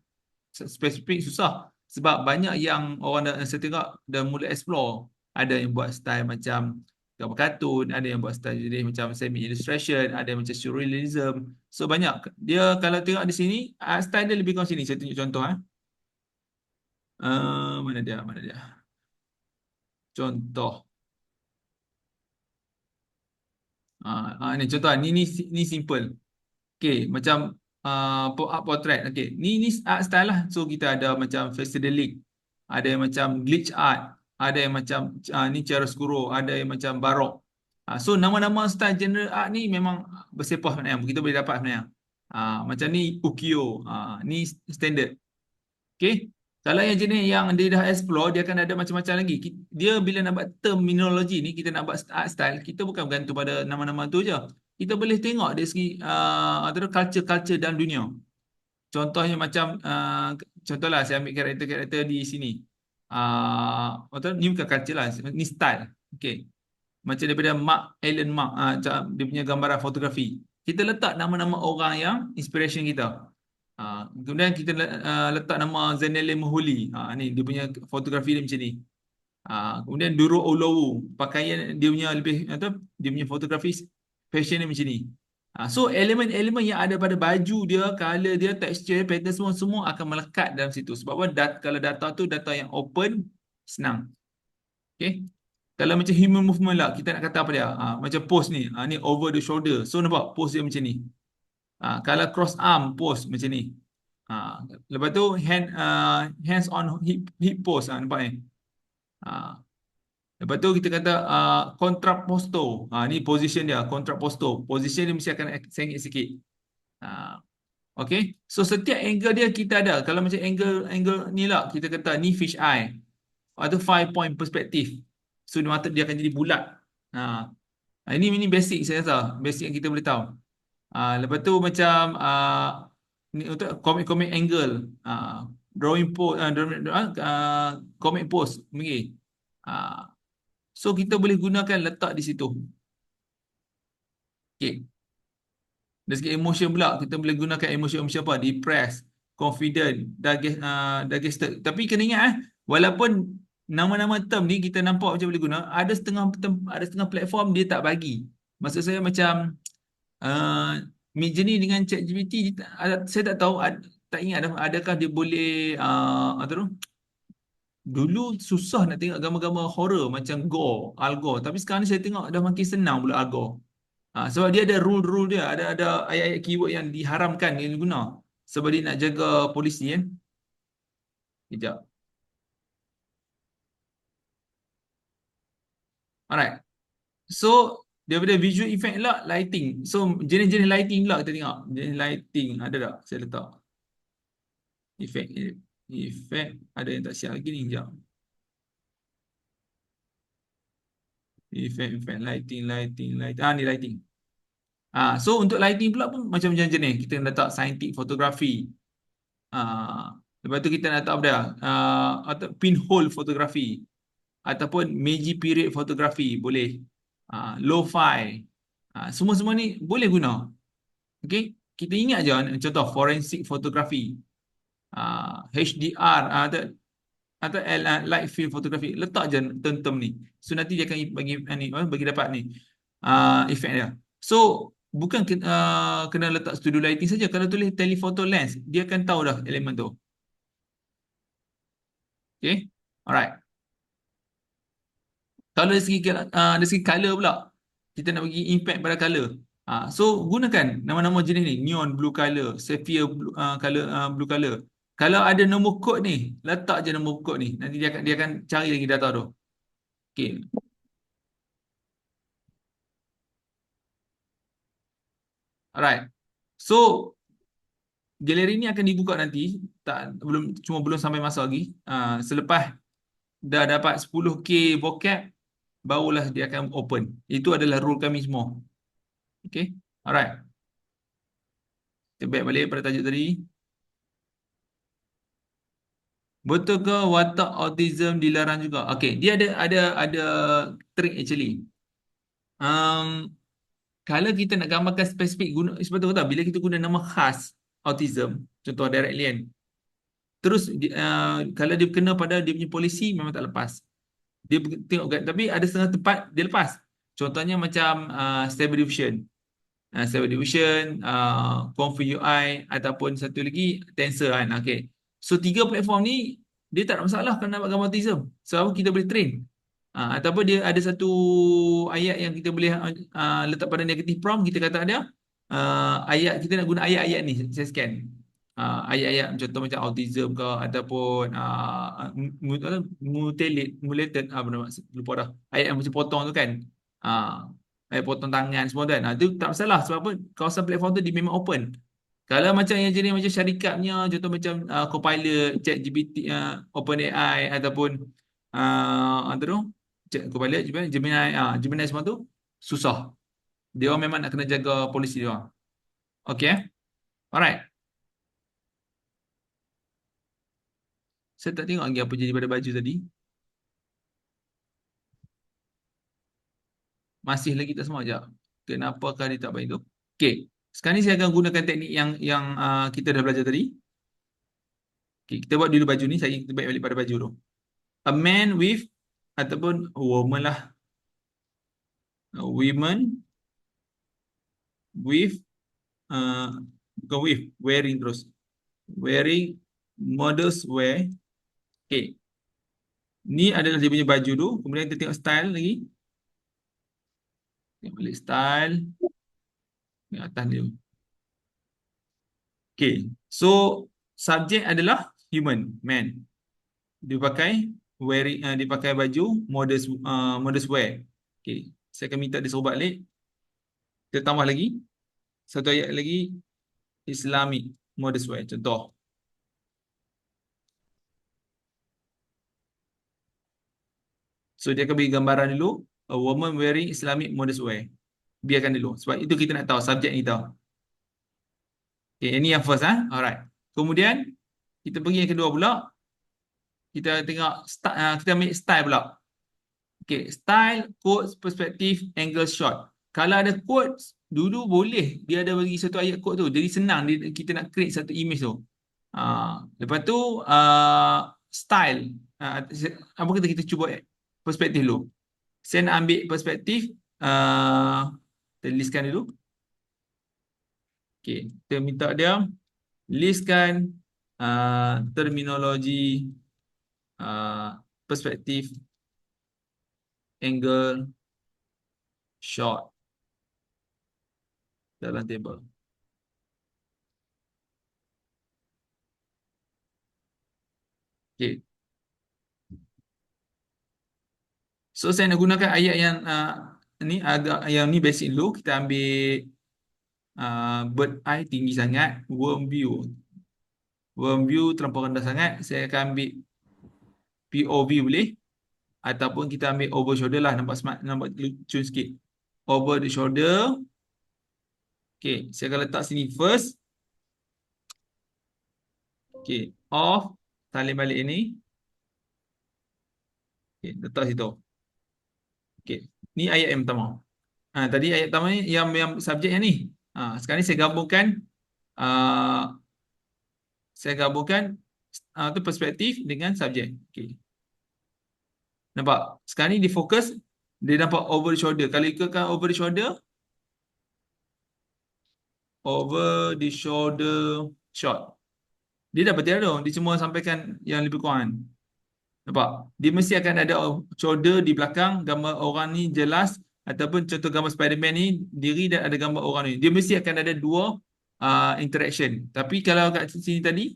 spesifik susah sebab banyak yang orang saya tengok dah mula explore. Ada yang buat style macam gambar kartun, ada yang buat style jenis macam semi illustration, ada yang macam surrealism. So banyak. Dia kalau tengok di sini, art style dia lebih kurang sini. Saya tunjuk contoh. Mana dia? Contoh. Ni contoh. Ni simple. Okay, macam art portrait. Okay, ni art style lah. So kita ada macam psychedelic, ada yang macam glitch art, ada yang macam ni chiaroscuro, ada yang macam barok. So nama-nama style genre art ni memang bersepah sebenarnya. Kita boleh dapat sebenarnya. Macam ni ukiyo. Ni standard. Okay. Kalau yang jenis yang dia dah explore, dia akan ada macam-macam lagi. Dia bila nak buat terminologi ni, kita nak buat art style, kita bukan bergantung pada nama-nama tu je. Kita boleh tengok dari segi culture-culture dalam dunia. Contohnya macam contohlah saya ambil karakter-karakter di sini. Atau ni bukan culture lah, ni style. Okay. Macam daripada Mark Allen Mark, dia punya gambaran fotografi. Kita letak nama-nama orang yang inspiration kita. Kemudian kita letak nama Zainal Muhuli. Ni dia punya fotografi dia macam ni. Kemudian Duro Olowu, pakaian dia punya lebih atau dia punya fotografi fashion dia macam ni. So elemen-elemen yang ada pada baju dia, color dia, texture, pattern semua akan melekat dalam situ. Sebab apa? Kalau data tu data yang open, senang. Okay. Kalau macam human movement lah, kita nak kata apa dia? Macam pose ni. Ni over the shoulder. So nampak pose dia macam ni. Kalau cross arm pose macam ni. Lepas tu hands on hip pose. Nampak ni. Lepas tu kita kata contrapposto. Ni position dia, contrapposto. Position dia mesti akan sengit sikit. Okay. So setiap angle dia kita ada. Kalau macam angle ni lah, kita kata ni fish eye. Atau 5 point perspective. So mata dia akan jadi bulat. Ini basic saya rasa. Basic yang kita boleh tahu. Lepas tu macam ni untuk comic angle. Drawing pose. Comic pose. Okay. So kita boleh gunakan letak di situ. Okay. Dari segi emotion pula, kita boleh gunakan emotion apa? Depressed, confident, digested. Tapi kena ingat walaupun nama-nama term ni kita nampak macam boleh guna, ada setengah platform dia tak bagi. Maksud saya macam Midjourney dengan ChatGPT, saya tak tahu, tak ingat adakah dia boleh apa tu? Dulu susah nak tengok gambar-gambar horror macam gore, Al-Gore. Tapi sekarang ni saya tengok dah makin senang pula Al-Gore. Sebab dia ada rule dia, ada ayat-ayat keyword yang diharamkan yang guna. Sebab dia nak jaga polisi kan. Sekejap. Alright. So, daripada visual effect lah, lighting. So, jenis-jenis lighting pula kita tengok. Jenis lighting, ada tak? Saya letak. Effect. Ada yang tak siap lagi ni, sekejap. Effect, lighting. Ni lighting. So untuk lighting pula pun macam-macam jenis. Kita nak letak scientific photography. Lepas tu kita nak letak apa dia? Atau pinhole photography. Ataupun Meiji period photography. Boleh. Lo-fi. Semua-semua ni boleh guna. Okay. Kita ingat je contoh forensic photography. HDR. Atau light field photography. Letak je term ni. So nanti dia akan bagi dapat ni. Efek dia. So bukan kena letak studio lighting saja. Kalau tulis telephoto lens, dia akan tahu dah elemen tu. Okay. Alright. Kalau dari segi color pula, kita nak bagi impact pada color. So gunakan nama-nama jenis ni. Neon blue color, sapphire blue color. Kalau ada nombor kod ni, letak je nombor kod ni. Nanti dia akan cari lagi data tu. Okay. Alright. So galeri ni akan dibuka nanti, belum sampai masa lagi. Selepas dah dapat 10K vocab, barulah dia akan open. Itu adalah rule kami semua. Okay. Alright. Kita back balik pada tajuk tadi. Betul ke watak autism dilarang juga? Okay. Dia ada trick actually. Kalau kita nak gambarkan spesifik sebab tu bila kita guna nama khas autism, contoh direct alien, terus kalau dia kena pada dia punya polisi memang tak lepas. Dia tengok kan, tapi ada setengah tempat dia lepas. Contohnya macam Stable Diffusion. Stable Diffusion, Config UI ataupun satu lagi Tensor kan. Okay. So tiga platform ni dia tak ada masalah kalau nak buat gambar autism. Sebab kita boleh train. Ataupun dia ada satu ayat yang kita boleh letak pada negative prompt, kita kata ada ayat, kita nak guna ayat-ayat ni, saya scan. Ayat-ayat contoh macam autism ke ataupun mutilated, apa nama, lupa dah. Ayat yang macam potong tu kan. Ayat potong tangan semua kan. Itu tak masalah sebab apa? Kawasan platform tu dia memang open. Kalau macam yang jenis macam syarikatnya, contoh macam Copilot, ChatGPT, OpenAI ataupun apa tu? Copilot, Gemini, Gemini semua tu susah. Dia orang memang nak kena jaga polisi dia orang. Okay? Alright. Saya tak tengok lagi apa jadi pada baju tadi. Masih lagi tak semua sekejap. Kenapakah dia tak baik tu? Okay. Sekarang ni saya akan gunakan teknik yang kita dah belajar tadi. Okay, kita buat dulu baju ni. Kita baik balik pada baju tu. A man with ataupun woman lah. A women with uh, bukan with, wearing terus. Wearing models wear. Okay. Ni adalah dia punya baju tu. Kemudian kita tengok style lagi. Tengok balik style. Ni atas dia. Okay. So, subjek adalah human, man. Dia pakai dia pakai baju modest wear. Okay. Saya akan minta dia suruh balik. Kita tambah lagi. Satu ayat lagi. Islamic modest wear. Contoh. So, dia akan bagi gambaran dulu. A woman wearing Islamic modest wear. Biarkan dulu. Sebab itu kita nak tahu. Subjek ni tahu. Okay, ini yang first. Alright. Kemudian, kita pergi yang kedua pula. Kita tengok, kita ambil style pula. Okay, style, quotes, perspektif, angle, shot. Kalau ada quotes, dulu boleh dia ada bagi satu ayat quote tu. Jadi senang kita nak create satu image tu. Lepas tu, style. Apa kata kita cuba perspektif dulu. Saya nak ambil perspektif. Kita listkan dulu. Okay, kita minta dia listkan terminologi perspektif, angle, shot dalam table. Okay. So saya nak gunakan ayat yang ni agak yang ni basic dulu. Kita ambil bird eye tinggi sangat, worm view. Worm view terlampau rendah sangat. Saya akan ambil POV boleh ataupun kita ambil over shoulder lah, nampak smart, nampak lucu sikit. Over the shoulder. Okay, saya akan letak sini first. Okay, off, salin balik ini. Okay, letak situ. Okay, ni ayat yang pertama. Tadi ayat pertama ni yang subjek yang ni. Sekarang ni uh, saya gabungkan tu perspektif dengan subjek. Okay. Nampak? Sekarang ni dia fokus, dia nampak over the shoulder. Kalau ikutkan over the shoulder shot. Dia dah bertiada tu. Dia cuma sampaikan yang lebih kurang. Nampak? Dia mesti akan ada shoulder di belakang, gambar orang ni jelas, ataupun contoh gambar Spiderman ni, diri dan ada gambar orang ni. Dia mesti akan ada dua interaction. Tapi kalau kat sini tadi,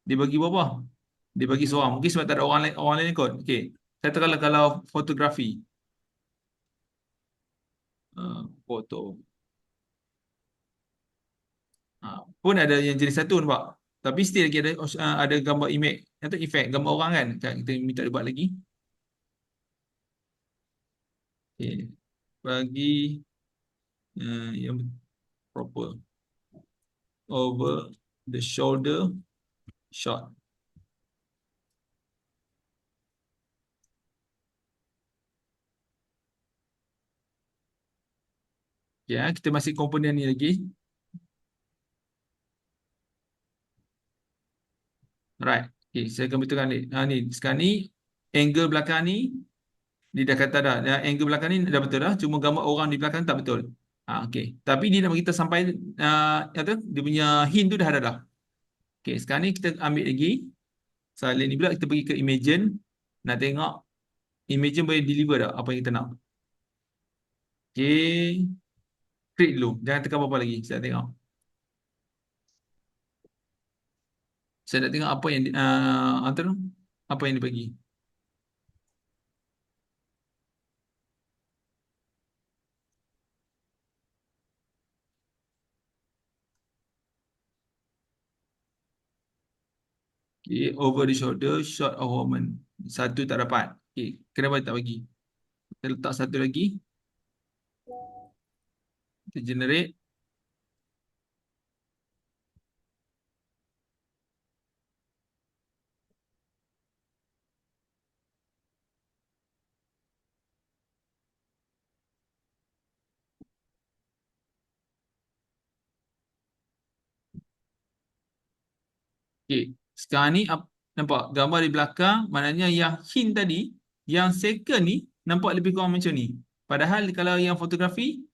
dia bagi berapa? Dia bagi seorang. Mungkin sebab tak ada orang lain kot. Okey. Katakanlah kalau fotografi. Foto. Pun ada yang jenis satu nampak. Tapi still lagi ada gambar image atau efek gambar orang kan. Kita minta dia buat lagi. Okey. Bagi yang proper. Over the shoulder shot. Ya, kita masih komponen ni lagi. Right. Okay, saya akan betulkan ni. Ni. Sekarang ni, angle belakang ni, dia dah kata dah. Angle belakang ni dah betul dah. Cuma gambar orang di belakang tak betul. Okay. Tapi dia nak kita sampai, dia punya hint tu dah ada dah. Okay, sekarang ni kita ambil lagi. Salin ni pula kita pergi ke Imagen. Nak tengok Imagen boleh deliver tak apa yang kita nak. Okay. Create dulu. Jangan tekan apa-apa lagi. Saya tengok. Saya nak tengok apa yang apa yang dia bagi. Okay, over the shoulder shot of woman. Satu tak dapat. Okay, kenapa tak bagi? Kita letak satu lagi. Kita generate. Okay, sekarang ni nampak gambar di belakang, maknanya yang hint tadi, yang second ni nampak lebih kurang macam ni. Padahal kalau yang fotografi,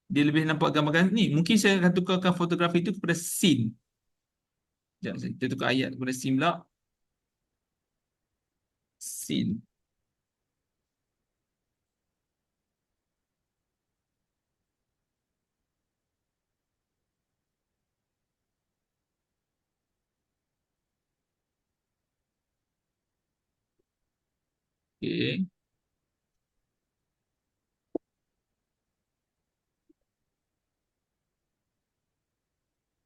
dia lebih nampak gambarkan ni. Mungkin saya akan tukarkan fotografi itu kepada scene. Sekejap, kita tukar ayat kepada scene pula. Scene. Okay.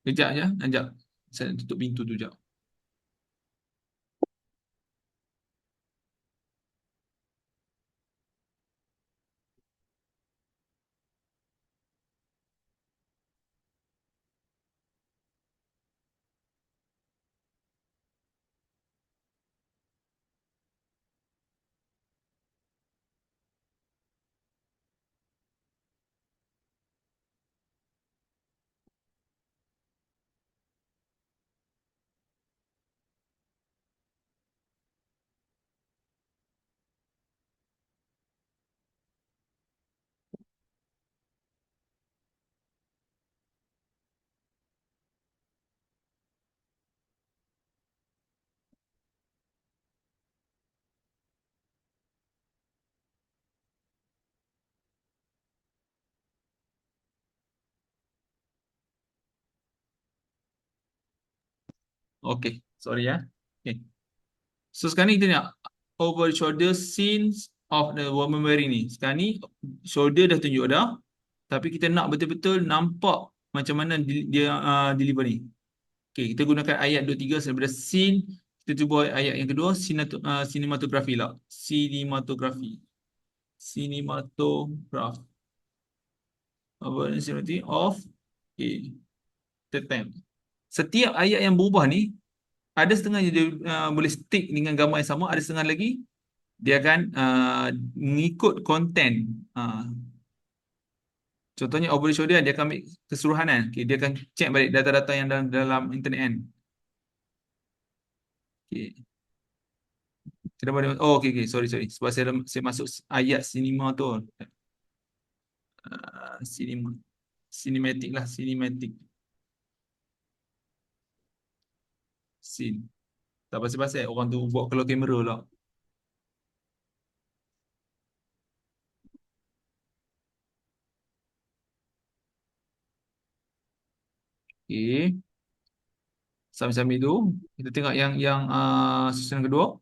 Kejap je, sekejap. Saya tutup pintu tu sekejap. Okay, sorry ya. Okay. So sekarang ni kita nak over shoulder scenes of the woman wearing ni. Sekarang ni shoulder dah tunjuk dah. Tapi kita nak betul-betul nampak macam mana dia deliver ni. Okay, kita gunakan ayat 23 daripada scene. Kita cuba ayat yang kedua, cinematography lah. Cinematography. Cinematograph. Apa ni? Cinematography of. Okay. Third time. Setiap ayat yang berubah ni, ada setengah dia boleh stick dengan gambar yang sama, ada setengah lagi dia akan mengikut konten. Contohnya over the shoulder dia akan ambil keseluruhanan. Okay, dia akan check balik data-data yang dalam internet kan. Okay. Kita boleh, oh okay, okay. Sorry, sorry. Sebab saya masuk ayat cinema tu. Cinema. Cinematic lah, cinematic. Scene. Tak pasal-pasal orang tu buat keluar kamera lah. Okay. Sambil-sambil tu, kita tengok yang susunan kedua.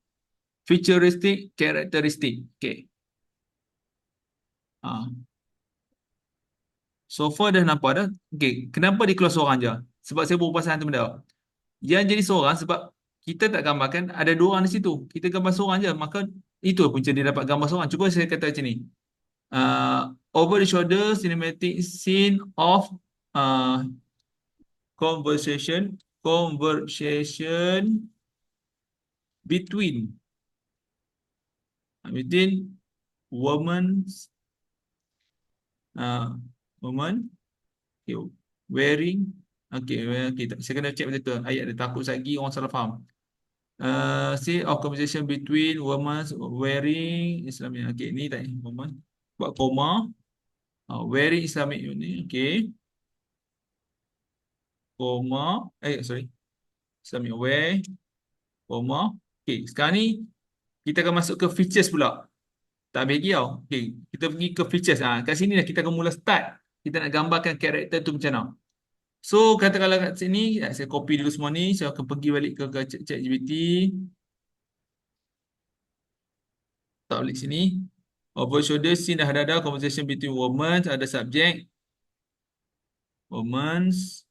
Futuristic characteristic. Okay. So far dah nampak dah. Okay. Kenapa dia keluar seorang je? Sebab saya baru pasal hantu benda. Yang jadi seorang sebab kita tak gambarkan ada dua orang di situ. Kita gambar seorang je. Maka itu punca dia dapat gambar seorang. Cuba saya kata macam ni. Over the shoulder cinematic scene of uh, conversation between women woman, okay, wearing, okay, saya kena check betul tu ayat dia, takut lagi orang salah faham. Say of conversation between women wearing Islamic. Okay, ni tak ni woman buat koma, wearing Islamic ni. Okay, koma, sorry, Islamic wear, koma. Okay, sekarang ni kita akan masuk ke features pula. Tak habis lagi tau. Okay, kita pergi ke features. Kat sini dah kita akan mula start. Kita nak gambarkan karakter tu macam mana. So, katakanlah kat sini, saya copy dulu semua ni. Saya akan pergi balik ke ChatGPT. Tak balik sini. Over shoulder scene dah ada conversation between women. Ada subjek. Women's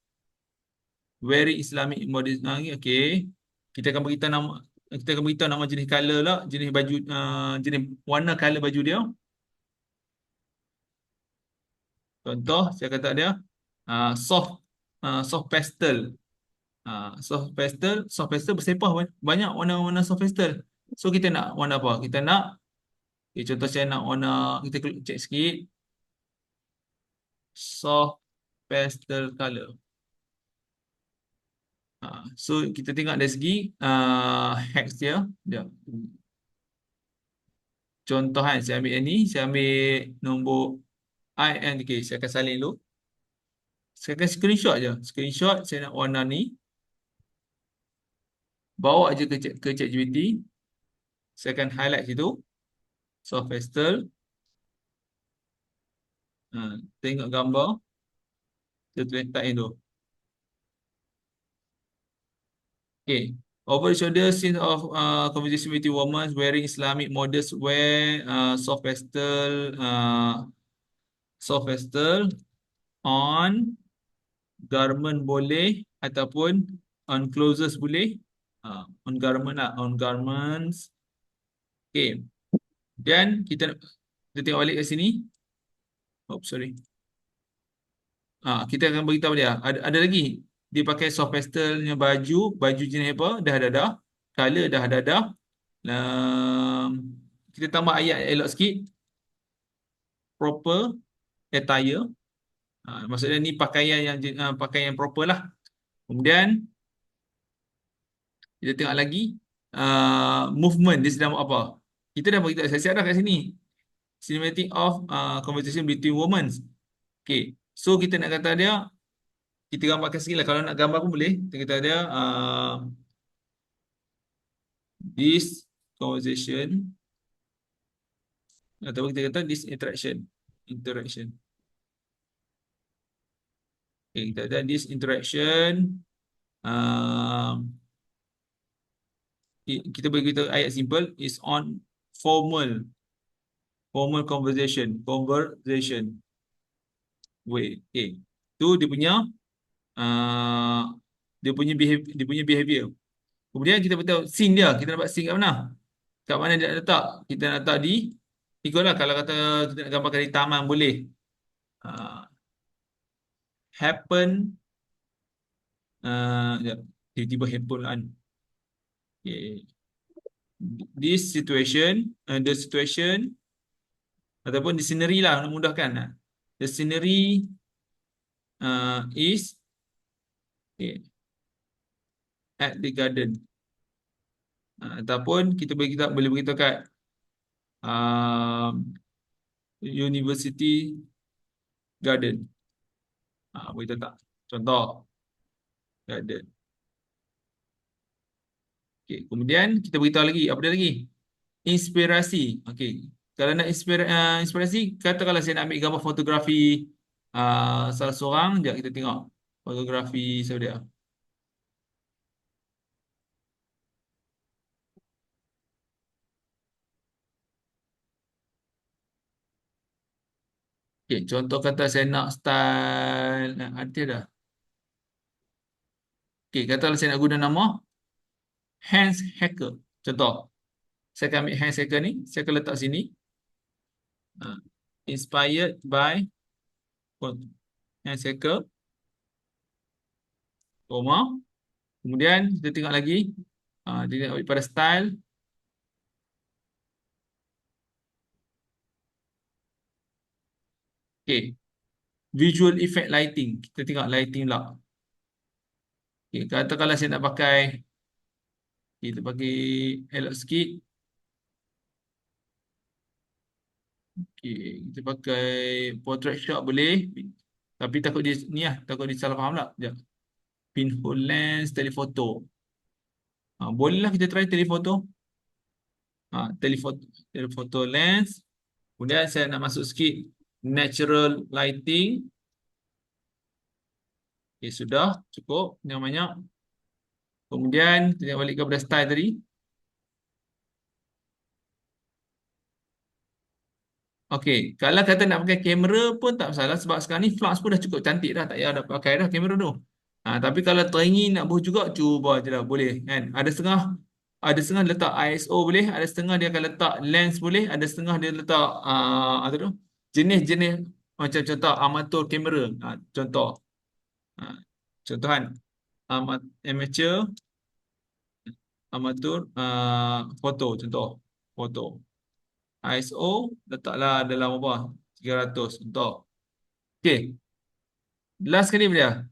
wearing Islamic modest. Okay. Kita akan beritahu nama, kita akan beritahu nama jenis color lah, jenis baju, jenis warna color baju dia. Contoh saya kata dia soft, soft pastel. Soft pastel bersepah banyak warna-warna soft pastel. So kita nak warna apa? Kita nak, okay, contoh saya nak warna, kita check sikit, soft pastel color. So kita tengok dari segi hex dia. Dia. Contoh kan, saya ambil yang ni, saya ambil nombor okay, saya akan salin dulu. Saya akan screenshot je. Screenshot saya nak warna ni. Bawa je ke ChatGPT. Saya akan highlight situ. Soft pastel. Tengok gambar. Kita letak yang tu. Okay. Over the shoulder scene of conversation between women wearing Islamic modest wear, soft pastel on garment boleh ataupun on clothes boleh. On garment lah, on garments. Okay. Dan kita tengok balik ke sini. Oh, sorry. Kita akan beritahu dia. Ada lagi. Dia pakai soft pastelnya baju. Baju jenis apa? Dah. Color dah. Kita tambah ayat elok sikit. Proper attire. Maksudnya ni pakaian yang pakaian proper lah. Kemudian kita tengok lagi movement dia sedang buat apa. Kita dah beritahu, saya siap dah kat sini. Cinematic of conversation between women. Okay. So kita nak kata dia, kita gambarkan sikit lah. Kalau nak gambar pun boleh. Kita kata dia this conversation, atau kita kata this interaction. Okay, kita kata this interaction, kita bagi kita ayat simple is on formal conversation way. Okay, tu dia punya behavior. Kemudian kita beritahu scene dia. Kita dapat scene kat mana? Kat mana dia nak letak? Kita nak letak di, ikutlah, kalau kata kita nak gambarkan di taman boleh. Happen, sekejap. Tiba-tiba handphone lah kan. Okay. This situation, the situation ataupun the scenery lah, nak mudahkan. The scenery is at the garden. Ataupun boleh beritahu kat university garden. Beritahu tak? Contoh garden. Okay. Kemudian kita beritahu lagi, apa dia lagi? Inspirasi. Okay. Kalau nak inspirasi, katakanlah saya nak ambil gambar fotografi salah seorang. Sekejap kita tengok fotografi siapa dia. Okay, contoh kata saya nak style, ada dah. Okay, katalah saya nak guna nama Hans Hacker. Contoh, saya akan ambil Hans Hacker ni, saya akan letak sini. Inspired by Hans Hacker. Kemudian kita tengok lagi. Dia tengok pada style. Okay. Visual effect lighting. Kita tengok lighting lah. Okay. Katakanlah saya nak pakai, kita pakai elok sikit. Okay. Kita pakai portrait shot boleh. Tapi takut dia ni lah. Takut dia salah faham lah. Sekejap. Pinhole lens, telephoto. Bolehlah kita try telephoto. Telephoto lens. Kemudian saya nak masuk sikit natural lighting. Okay, sudah cukup namanya. Kemudian kita tengok balik kepada style tadi. Okey, kalau kata nak pakai kamera pun tak masalah sebab sekarang ni flux pun dah cukup cantik dah, tak payah dah pakai dah kamera tu. Tapi kalau teringin nak buat juga, cuba je lah. Boleh kan. Ada setengah letak ISO boleh. Ada setengah dia akan letak lens boleh. Ada setengah dia letak apa tu? Jenis-jenis macam contoh amatur kamera. Contoh. Ah, contoh kan. Amateur, amatur foto contoh. Foto. ISO letaklah dalam apa? 300 contoh. Okey. Last kali dia.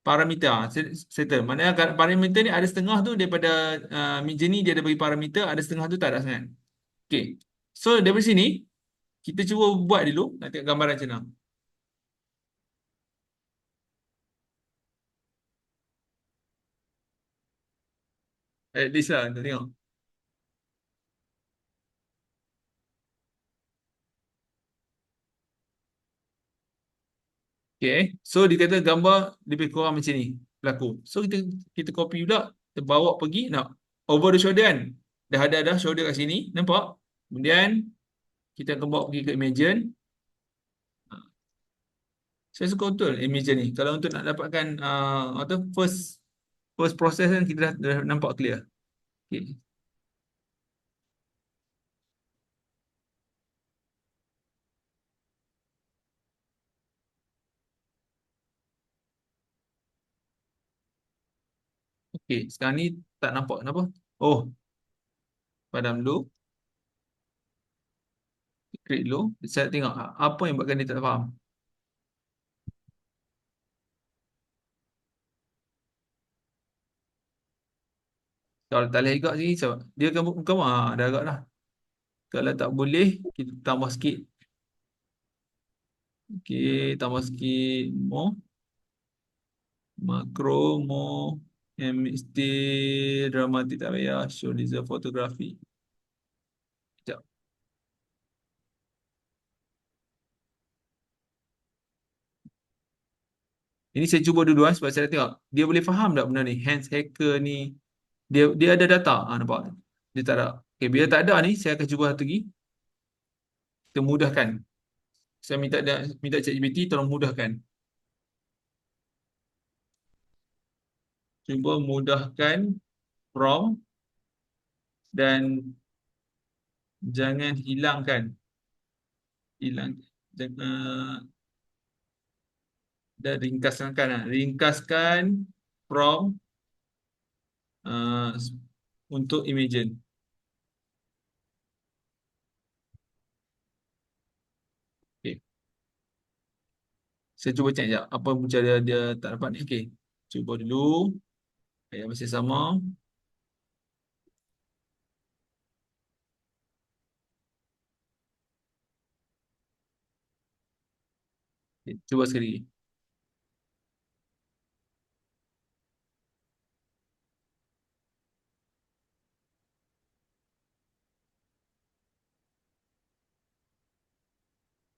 Parameter settle. Maknanya parameter ni ada setengah tu daripada meja ni dia ada bagi parameter, ada setengah tu tak ada sangat. Okey. So daripada sini kita cuba buat dulu, nak tengok gambaran macam mana. At least lah kita tengok. Okey. So dia kata gambar lebih kurang macam ni berlaku. So kita copy pula, kita bawa pergi nak over the shoulder kan. Dah shoulder kat sini, nampak? Kemudian kita akan bawa pergi ke Imagen. Saya suka betul Imagen ni. Kalau untuk nak dapatkan atau first process kan kita dah nampak clear. Okay. Okay. Sekarang ni tak nampak kenapa. Oh, padam dulu. Create dulu. Saya tengok apa yang buatkan dia tak faham. Kalau tak boleh agak sini, sebab dia akan buka dah agak dah. Kalau tak boleh, kita tambah sikit. Okay, tambah sikit. More. Makro, more. And mesti dramatik tak payah. Show deserve photography. Sekejap. Ini saya cuba dulu sebab saya tengok. Dia boleh faham tak benda ni? Hands hacker ni. Dia ada data. Nampak? Dia tak ada. Okay, bila tak ada ni, saya akan cuba satu lagi. Kita mudahkan. Saya minta ChatGPT tolong mudahkan. Cuba mudahkan prompt dan jangan hilang jangan dan ringkaskan prompt uh, untuk Imagen. Okay. Saya cuba cek sekejap apa punca dia tak dapat ni. Okay. Cuba dulu. Ayat masih sama. Okay. Cuba sekali lagi.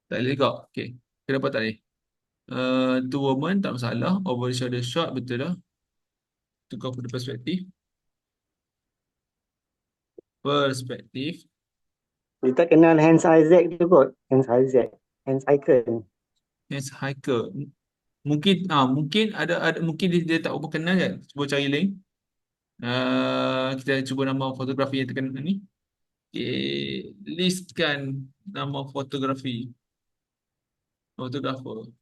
Tak boleh juga. Okay. Kenapa tak boleh? Two woman tak masalah. Over the shoulder shot betul dah. Tukar pada perspektif. Perspektif. Kita kenal Hans Isaac tu kot. Hans Isaac. Hans Icon. Yes, hiker. Mungkin ada mungkin dia tak berkenan kan. Cuba cari link. Kita cuba nama fotografi yang terkenal ni. Okay. Listkan nama fotografi. Fotografer.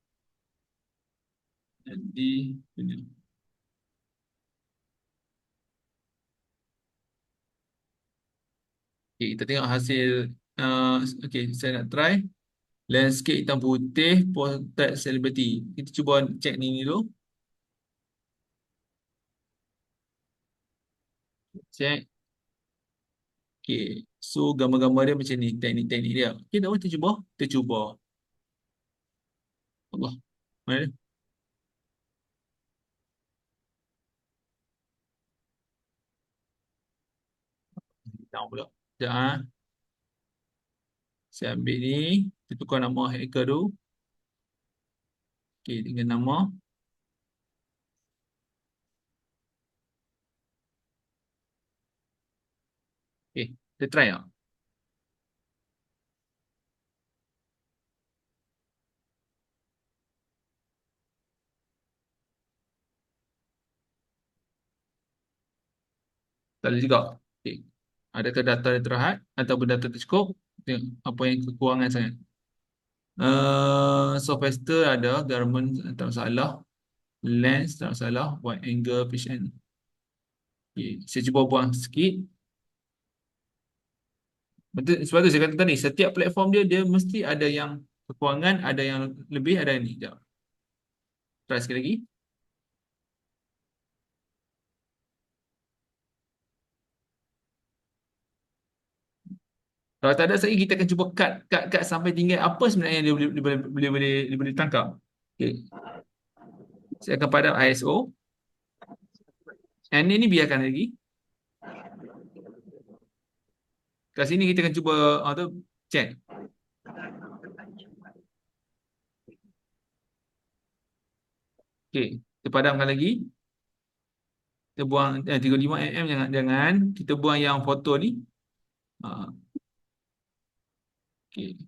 Di dunia. Okay, kita tengok hasil. Okay, saya nak try. Landscape hitam putih, portrait celebrity. Kita cuba check ni dulu. Check. Okay. So, gambar-gambar dia macam ni. Teknik-teknik dia. Okay, tak apa, kita cuba. Kita cuba. Allah. Mana dia? Hitam pula. Sekejap, Saya ambil ni. Kita tukar nama hacker tu. Okay, dengan nama. Okay, kita try lah. Tak boleh juga. Okay. Adakah data yang terhad ataupun data tak cukup? Tengok apa yang kekurangan sangat. Software ada, garment tak masalah, lens tak masalah, wide angle, pitch and. Okay. Saya cuba buang sikit. Betul, sebab tu saya kata tadi, setiap platform dia mesti ada yang kekurangan, ada yang lebih, ada yang ni. Sekejap. Try sekali lagi. Kalau tak ada lagi, kita akan cuba cut sampai tinggal apa sebenarnya yang dia boleh tangkap. Okay. Saya akan padam ISO. And ini biarkan lagi. Kat sini kita akan cuba check. Okay. Kita padamkan lagi. Kita buang 35 mm, jangan. Kita buang yang foto ni. Ah, okay.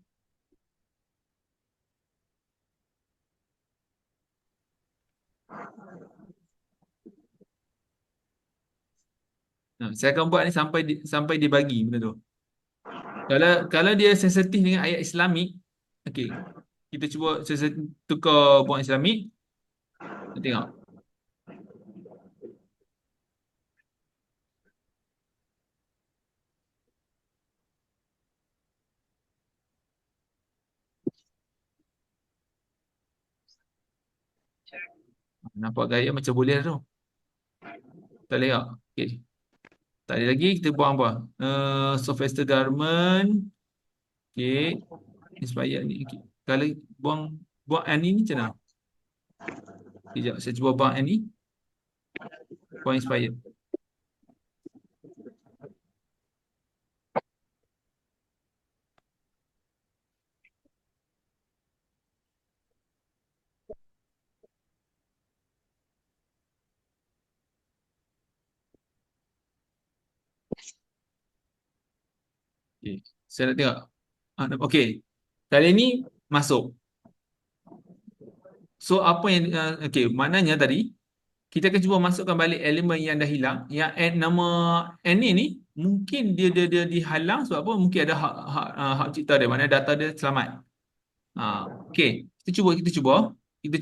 Nah, saya akan buat ni sampai dia bagi benda tu. Kalau dia sensitif dengan ayat Islamik, okey. Kita cuba tukar buang Islamik. Kita tengok. Nampak gaya macam boleh tu. Tak boleh tak? Okey. Tak ada lagi, kita buang apa? Sophister Garment. Okey. Inspired ni. Okay. Kalau buang Annie ni macam mana? Sekejap, saya cuba buang Annie. Buang Inspired. Okay. Saya nak tengok. Okey. Kali ni masuk. So apa yang okey, maknanya tadi kita akan cuba masukkan balik elemen yang dah hilang. Yang nama Annie ni mungkin dia dihalang sebab apa? Mungkin ada hak cipta dia, mana data dia selamat. Okey, kita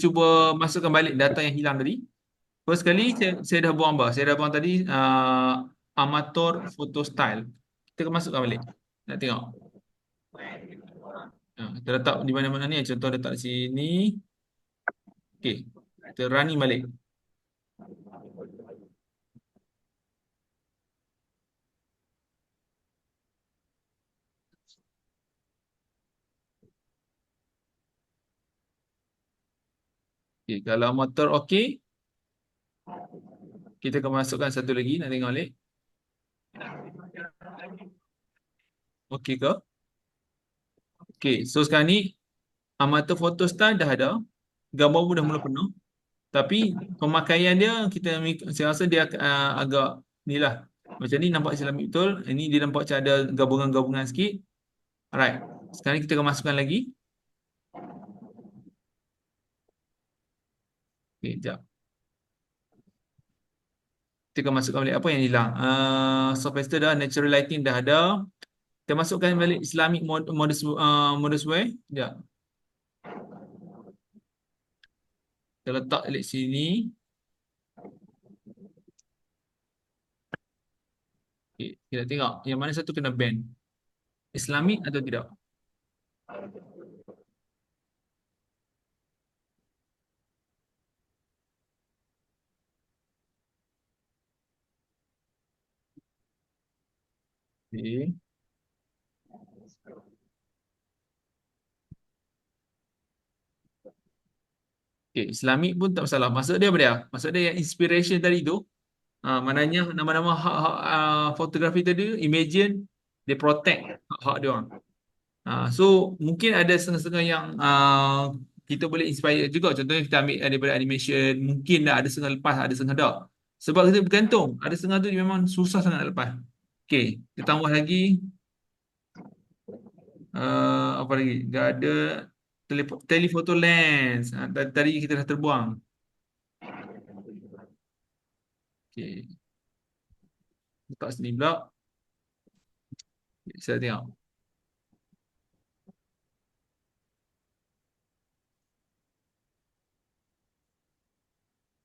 cuba masukkan balik data yang hilang tadi. First kali saya dah buang apa? Saya dah buang tadi amateur photo style. Kita akan masukkan balik. Nak tengok. Kita letak di mana-mana ni. Contoh letak di sini. Okey. Kita running balik. Okey, kalau motor okey, kita akan masukkan satu lagi. Nak tengok balik. Okey ke? Okey, so sekarang ni amateur photo style dah ada. Gambar pun dah mula penuh. Tapi pemakaian dia saya rasa dia agak ni lah. Macam ni nampak Islamik betul. Ini dia nampak macam ada gabungan-gabungan sikit. Alright. Sekarang kita akan masukkan lagi. Okay, sekejap. Kita akan masukkan balik apa yang hilang. Software dah, natural lighting dah ada. Kita masukkan balik Islamic modus way. Sekejap. Kita letak balik sini. Okay, kita tengok yang mana satu kena ban. Islamic atau tidak. Okay. Okay, Islamic pun tak masalah. Maksud dia apa dia? Maksud dia yang inspiration tadi tu. Maknanya nama-nama hak-hak fotografi tadi, Imagine, dia protect hak-hak dia orang. So, mungkin ada setengah-setengah yang kita boleh inspire juga. Contohnya kita ambil daripada animation. Mungkin dah ada setengah lepas, ada setengah tak. Sebab kita bergantung. Ada setengah tu dia memang susah sangat nak lepas. Okay, kita tambah lagi. Apa lagi? Dah ada telephoto lens. Tadi kita dah terbuang. Okay. Letak sini pula. Saya tengok.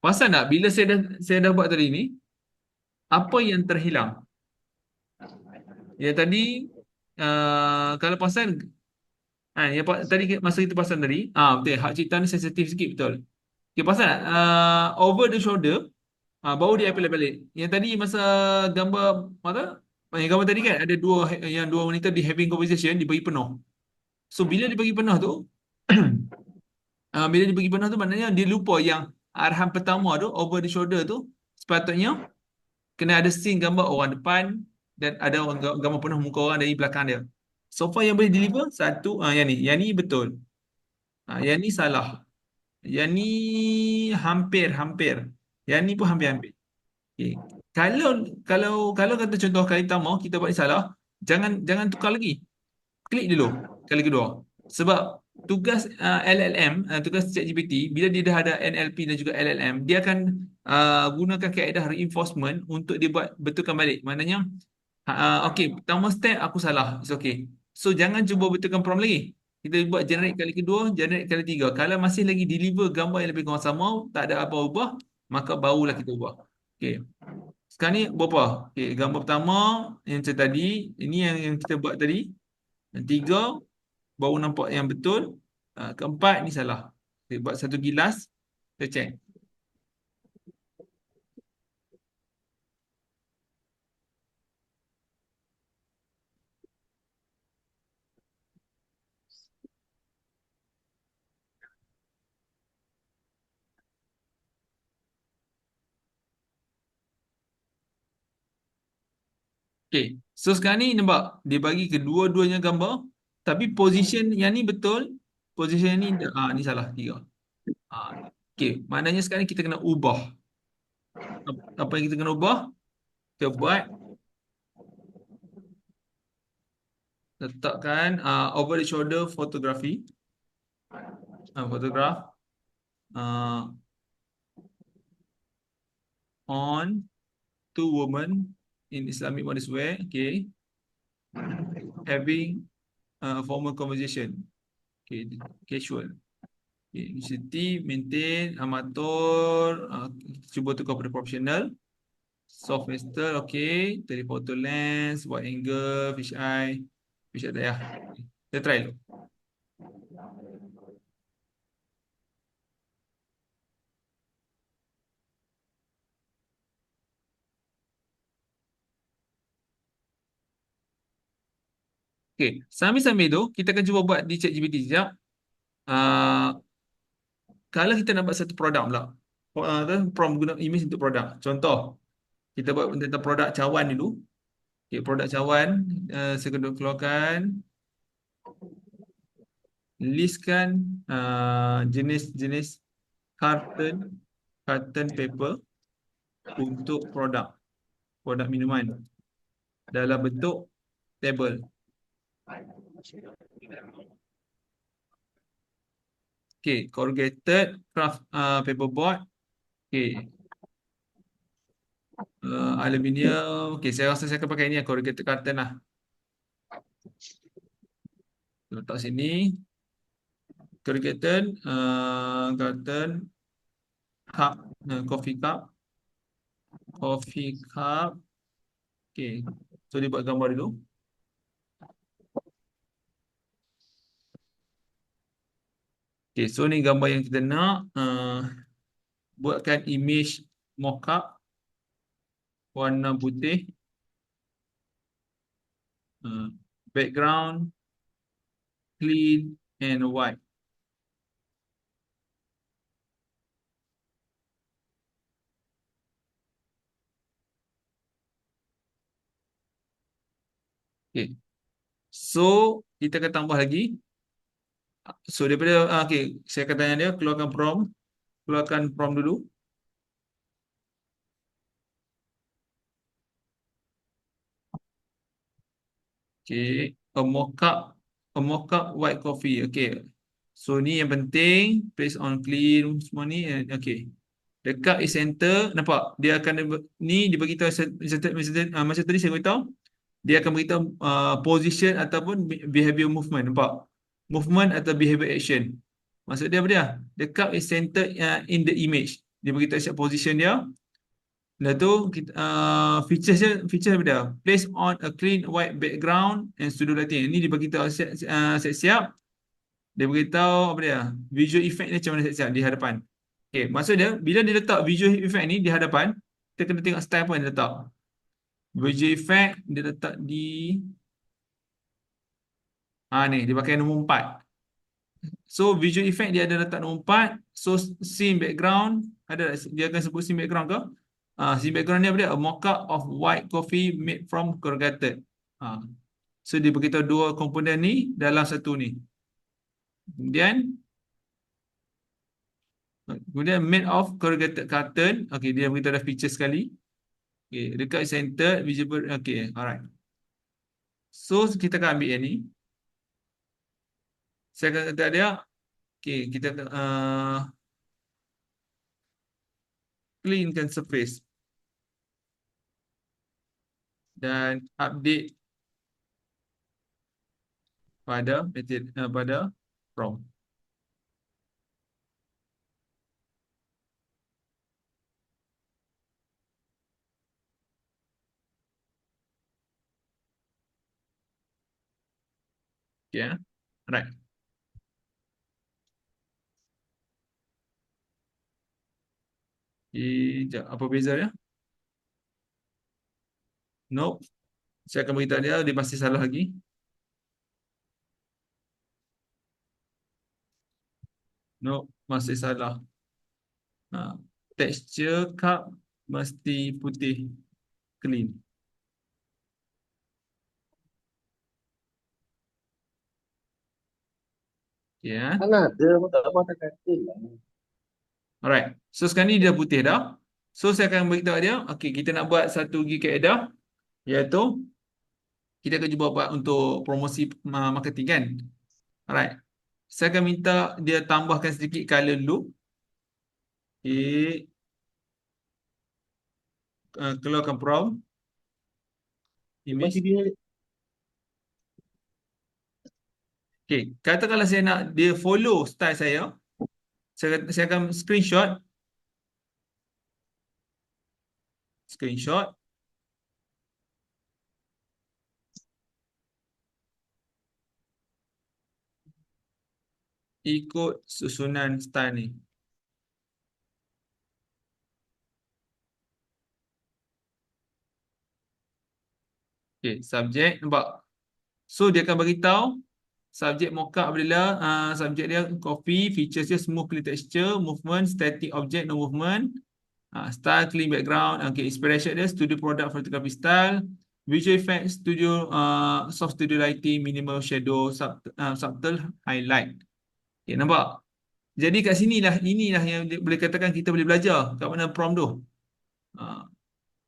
Pasal tak bila saya dah buat tadi ni, apa yang terhilang? Yang tadi kalau pasal tadi masa kita pasal tadi, betul hak cipta ni sensitif sikit betul. Okay, pasal over the shoulder baru dia apply balik. Yang tadi masa gambar mana? Yang gambar tadi kan ada yang dua wanita di having conversation dibagi penuh. So bila dibagi penuh tu bila dibagi penuh tu maknanya dia lupa yang arahan pertama tu over the shoulder tu sepatutnya kena ada scene gambar orang depan dan ada orang gambar penuh muka orang dari belakang dia. So far yang boleh deliver satu yang ni betul. Yang ni salah. Yang ni hampir-hampir. Yang ni pun hampir-hampir. Okay. Kalau kalau kata contoh kali pertama kita buat ni salah, jangan tukar lagi. Klik dulu kali kedua. Sebab tugas LLM, tugas ChatGPT, bila dia dah ada NLP dan juga LLM, dia akan gunakan kaedah reinforcement untuk dia buat betulkan balik. Maknanya, okay, pertama step aku salah. It's okay. So, jangan cuba betulkan prompt lagi. Kita buat generate kali kedua, generate kali tiga. Kalau masih lagi deliver gambar yang lebih kurang sama, tak ada apa ubah, maka barulah kita ubah. Okay. Sekarang ni berapa? Okay, gambar pertama yang macam tadi, ini yang kita buat tadi. Yang tiga, baru nampak yang betul. Keempat ni salah. Kita buat satu gilas, kita check. Okay. So sekarang ni nampak dia bagi kedua-duanya gambar. Tapi position yang ni betul. Position yang ni salah. Tiga. Okay. Maknanya sekarang ni kita kena ubah. Apa yang kita kena ubah? Kita buat. Letakkan over the shoulder photography. Photograph. On two women in Islamic modest wear. Okay. Having formal conversation. Okay. Casual. Okay. Initiative, maintain, amatur. Cuba tukar pada professional. Soft master, okay. Telephoto lens, wide angle, fish eye. Fish eye tak ya. Kita try dulu. Okay. Sambil-sambil tu, kita akan cuba buat di ChatGPT sekejap. Kalau kita nak buat satu produk pula. Prompt guna image untuk produk. Contoh, kita buat tentang produk cawan dulu. Okay, produk cawan. Saya kena keluarkan. Listkan jenis-jenis carton paper untuk produk minuman dalam bentuk table. Okay, corrugated craft paperboard. Okay, aluminium. Okay, saya rasa saya akan pakai ini corrugated carton lah. Letak sini. Corrugated carton cup, coffee cup. Okay, so dia buat gambar dulu. Okay, so ni gambar yang kita nak. Buatkan image mockup warna putih. Background clean and white. Okay. So, kita akan tambah lagi. So, daripada, okay, saya akan tanya dia, keluarkan prompt dulu. Okay, a mocha white coffee. Okay. So, ni yang penting, place on clean, semua ni. Okay. Dekat center, nampak? Dia akan ni dia beritahu macam tadi saya beritahu, dia akan beritahu position ataupun behavior movement, nampak? Movement atau behavior action. Maksud dia apa dia? Dekat is center in the image. Dia beritahu siap position dia. Dah tu kita, features apa dia? Place on a clean white background and studio lighting. Ini dia beritahu siap-siap. Dia beritahu apa dia? Visual effect ni macam mana siap-siap di hadapan. Okay, maksud dia bila dia letak visual effect ni di hadapan, kita kena tengok style apa yang dia letak. Visual effect dia letak di ni dia pakai nombor 4. So visual effect dia ada letak nombor 4. So scene background ada dia akan sebut scene background ke? Scene background ni apa dia? A mock-up of white coffee made from corrugated. So dia beritahu dua komponen ni dalam satu ni. Kemudian made of corrugated carton. Okey, dia beritahu ada feature sekali. Okey, dekat center visible. Okey, alright. So kita akan ambil yang ni. Saya akan kata dia. Okey, kita cleankan surface dan update pada prompt. Okey, alright. Sekejap, apa beza dia? Nope. Saya akan beritahu dia masih salah lagi. Nope, masih salah. Texture cup mesti putih, clean. Okay, Mana ada pun tak apa tak kata lah. alright. So sekarang ni dia putih dah. So saya akan beritahu dia, okay, kita nak buat satu lagi kaedah, iaitu kita akan cuba buat untuk promosi marketing kan. Alright. Saya akan minta dia tambahkan sedikit color loop. Okay. Keluarkan prompt. Image. Masih dia Okay. Katakanlah saya nak dia follow style saya. Saya akan screenshot. Ikut susunan style ni. Okay, subjek nampak. So dia akan beritahu subjek mockup adalah subjek dia coffee, features dia smooth clean texture, movement, static object no movement, style clean background, okay, inspiration dia studio product photography style, visual effect studio soft studio lighting, minimal shadow, subtle highlight. Okay, nampak? Jadi kat sinilah inilah yang boleh katakan kita boleh belajar kat mana prompt tu.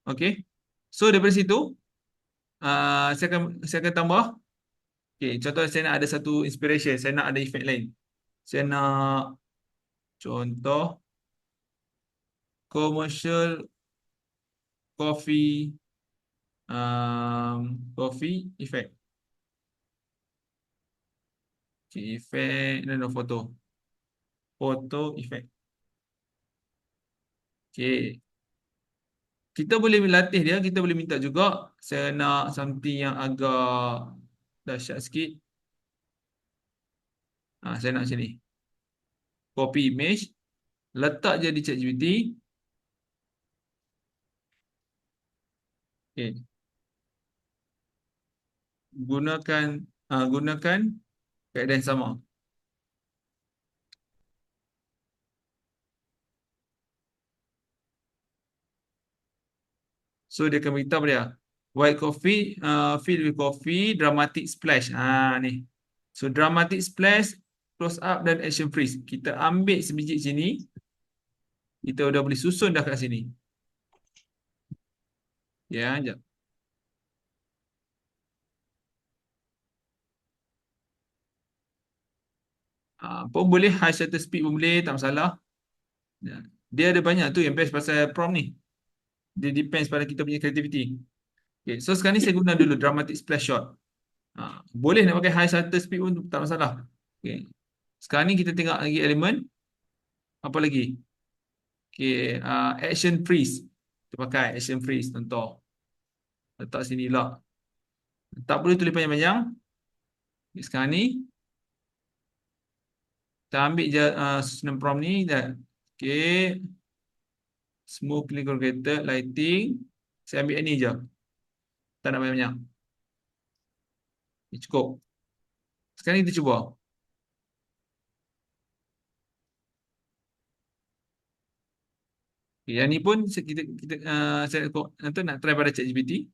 Okay. So daripada situ saya akan tambah. Okay, contoh saya nak ada satu inspiration, saya nak ada efek lain. Saya nak contoh commercial coffee coffee effect. Okay, effect dan foto effect. Okay. Kita boleh latih dia, kita boleh minta juga saya nak something yang agak dahsyat sikit. Saya nak macam ni. Copy image, letak je di ChatGPT. Okay. Gunakan kaedah yang sama. So dia akan beritahu dia white coffee filled with coffee, dramatic splash. Ni. So dramatic splash, close up dan action freeze. Kita ambil sebiji sini. Kita dah boleh susun dah kat sini. Ya, jap. Pun boleh high shutter speed pun boleh, tak masalah. Ya. Dia ada banyak tu yang best pasal prompt ni. Dia depends pada kita punya creativity. Okay, so sekarang ni saya guna dulu dramatic splash shot. Boleh nak pakai high shutter speed pun tak masalah. Okay. Sekarang ni kita tengok lagi elemen. Apa lagi? Okay, action freeze. Kita pakai action freeze contoh. Letak sini lah. Tak boleh tulis panjang-panjang. Okay, sekarang ni kita ambil je susunan prompt ni dan okay, smooth clean corrugated lighting. Saya ambil yang ni je. Tak nak banyak-banyak. Okay, cukup. Sekarang ni kita cuba. Okay, yang ni pun saya nanti nak try pada ChatGPT.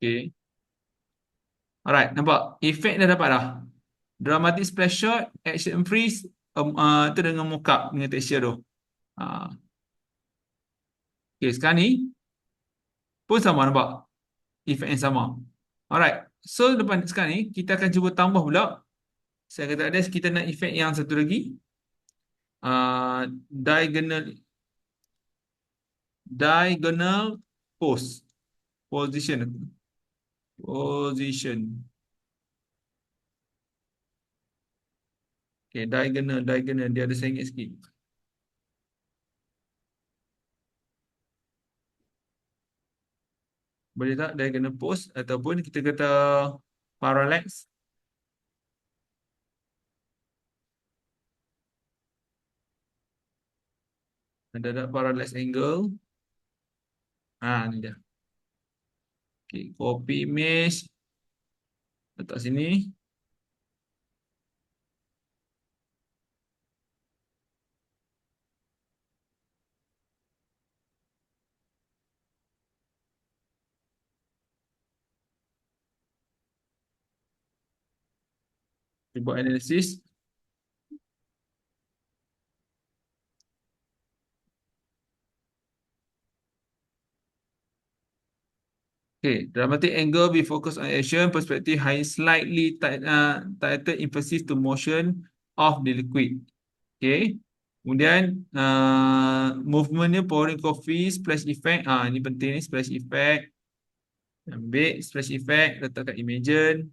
Okay. Alright, nampak? Efek dah dapat dah. Dramatic splash shot, action freeze, tu dengan mockup dengan texture tu. Okay, sekarang ni pun sama nampak? Efek yang sama. Alright, so depan sekarang ni kita akan cuba tambah pula. Saya kata ada kita nak efek yang satu lagi. Diagonal position. Okay, diagonal dia ada sengit sikit. Boleh tak diagonal post ataupun kita kata parallax. Ada parallax angle. Ni dia. Okay, copy image. Letak sini. Kita buat analisis. Okay, dramatic angle be focused on action, perspective high slightly tighter emphasis to motion of the liquid. Okay. Kemudian movement dia pouring coffee, splash effect. Ini penting ni, splash effect. Ambil splash effect, letak kat Imagen.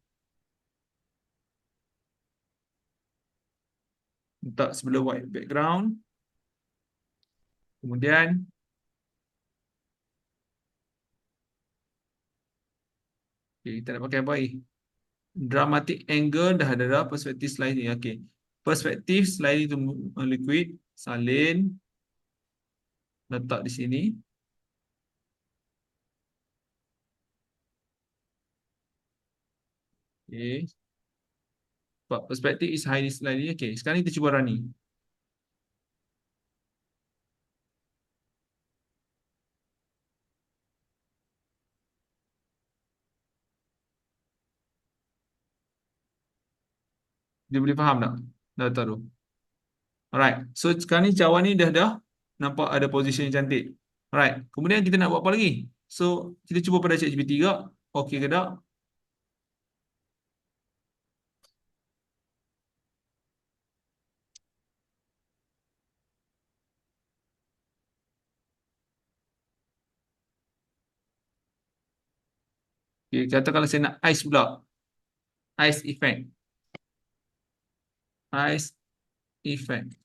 Letak sebelum white background. Kemudian kita nak pakai apa lagi? Dramatic angle dah ada dah. Perspective sliding. Okay. Perspective sliding to liquid. Salin. Letak di sini. Okay. But perspective is highly sliding. Okay. Sekarang kita cuba running. Dia boleh faham tak? Dah tahu. Alright. So sekarang ni cawan ni dah nampak ada position yang cantik. Alright. Kemudian kita nak buat apa lagi? So kita cuba pada ChatGPT juga. Okey ke tak? Okay, katakanlah saya nak ice pula. Ice effect. Ice effect.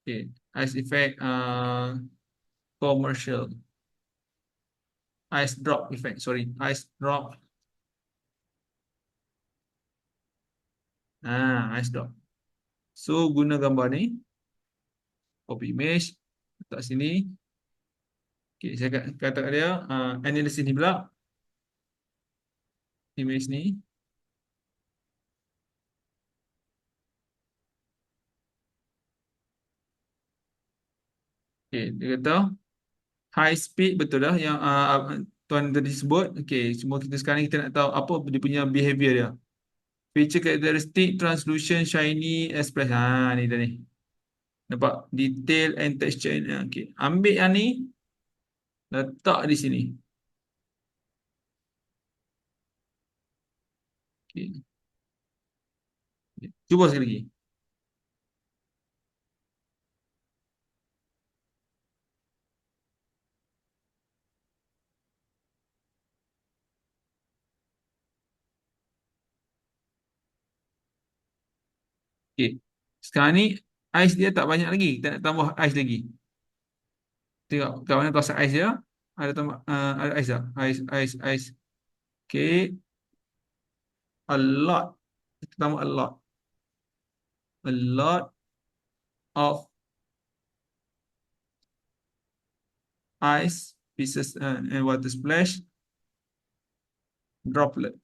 Okay. Ice effect commercial. Ice drop effect. Sorry. Ice drop. Ice drop. So guna gambar ni. Copy image. Letak sini. Okay, saya kata kat dia analysis ni pula. Image ni. Okay, dia kata high speed betul dah yang tuan tadi sebut. Okay, semua kita sekarang kita nak tahu apa dia punya behavior dia. Feature characteristic, translucent, shiny, express. Ni dah ni. Nampak? Detail and texture. Okay. Ambil yang ni. Letak di sini. Okey. Cuba sekali lagi. Okey. Sekarang ni ais dia tak banyak lagi. Kita nak tambah ais lagi. Tengok kat mana kawasan ais dia. Ada tambah ada ais tak? Ais. Okey. A lot. Kita tambah a lot. A lot of ice pieces and water splash droplet.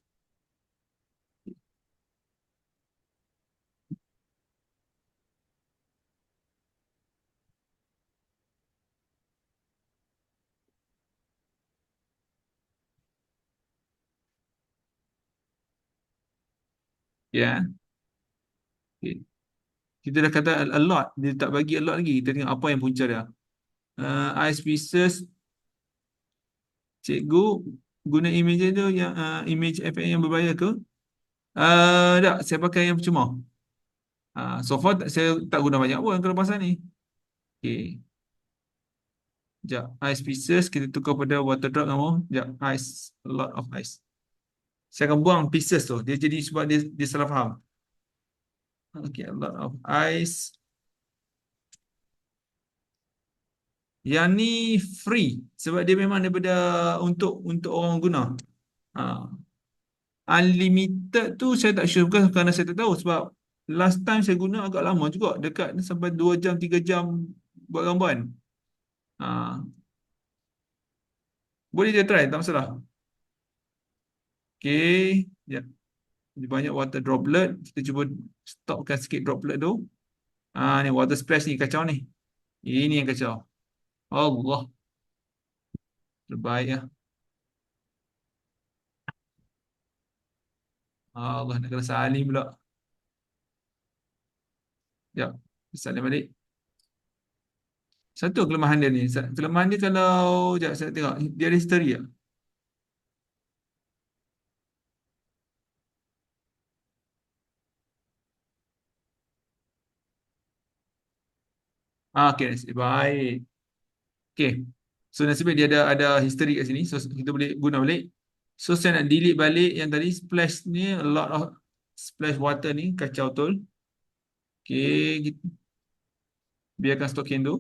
Ya. Okay. Kita dah kata a lot. Dia tak bagi a lot lagi. Kita tengok apa yang punca dia. Ice pieces. Cikgu guna image tu yang image FX yang berbahaya ke? Tak. Saya pakai yang percuma. So far saya tak guna banyak pun kalau pasal ni. Okay. Sekejap. Ice pieces. Kita tukar pada water drop kamu. Sekejap. Ice. A lot of ice. Saya akan buang pieces tu. Dia jadi sebab dia salah faham. Okay. A lot of ice. Yang ni free sebab dia memang daripada untuk orang guna. Ha. Unlimited tu saya tak sure bukan kerana saya tak tahu sebab last time saya guna agak lama juga dekat sampai 2 jam 3 jam buat gambar kan. Ha. Boleh dia try tak masalah. Okey, ya. Dia banyak water droplet. Kita cuba stopkan sikit droplet tu. Ni water splash ni kacau ni. Ini yang kacau. Allah, terbaik ya. Allah nak kena salin pula. Ya, salin balik. Satu kelemahan dia ni. Kelemahan dia kalau sekejap saya tengok dia ada history tak? Okey, nasib baik. Okey. So nasib baik dia ada history kat sini. So kita boleh guna balik. So saya nak delete balik yang tadi splash ni a lot of splash water ni kacau betul. Okey, biarkan stokin tu.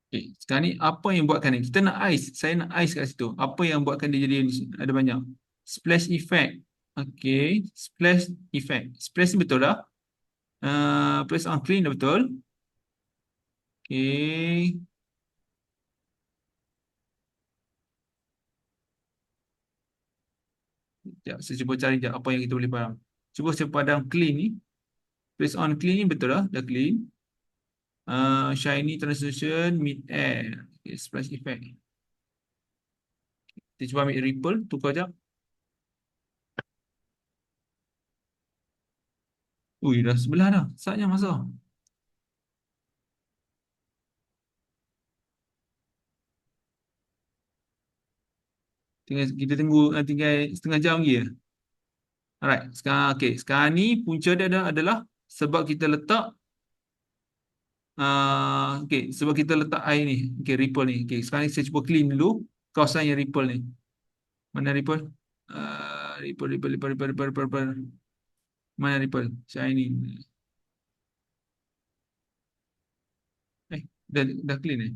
Okey, sekarang ni apa yang buatkan ni? Kita nak ice. Saya nak ice kat situ. Apa yang buatkan dia jadi ada banyak? Splash effect. Okey, splash effect. Splash ni betul dah. Press on clean dah betul. Okey. Sekejap, saya cuba cari sekejap apa yang kita boleh padam. Cuba saya padam clean ni. Press on clean ni betul dah. Dah clean. Shiny transition mid air. Okay, splash effect. Kita cuba ambil ripple. Tukar sekejap. Ui, dah sebelah dah. Saatnya masa. Kita tunggu tinggal setengah jam lagi ya. Alright. Sekarang, okay. Sekarang ni punca dia adalah sebab kita letak okay, sebab kita letak air ni. Okay, ripple ni. Okay, sekarang ni saya cuba clean dulu kawasan yang ripple ni. Mana ripple? Ripple. Mana ripple? Shiny. Dah clean ni.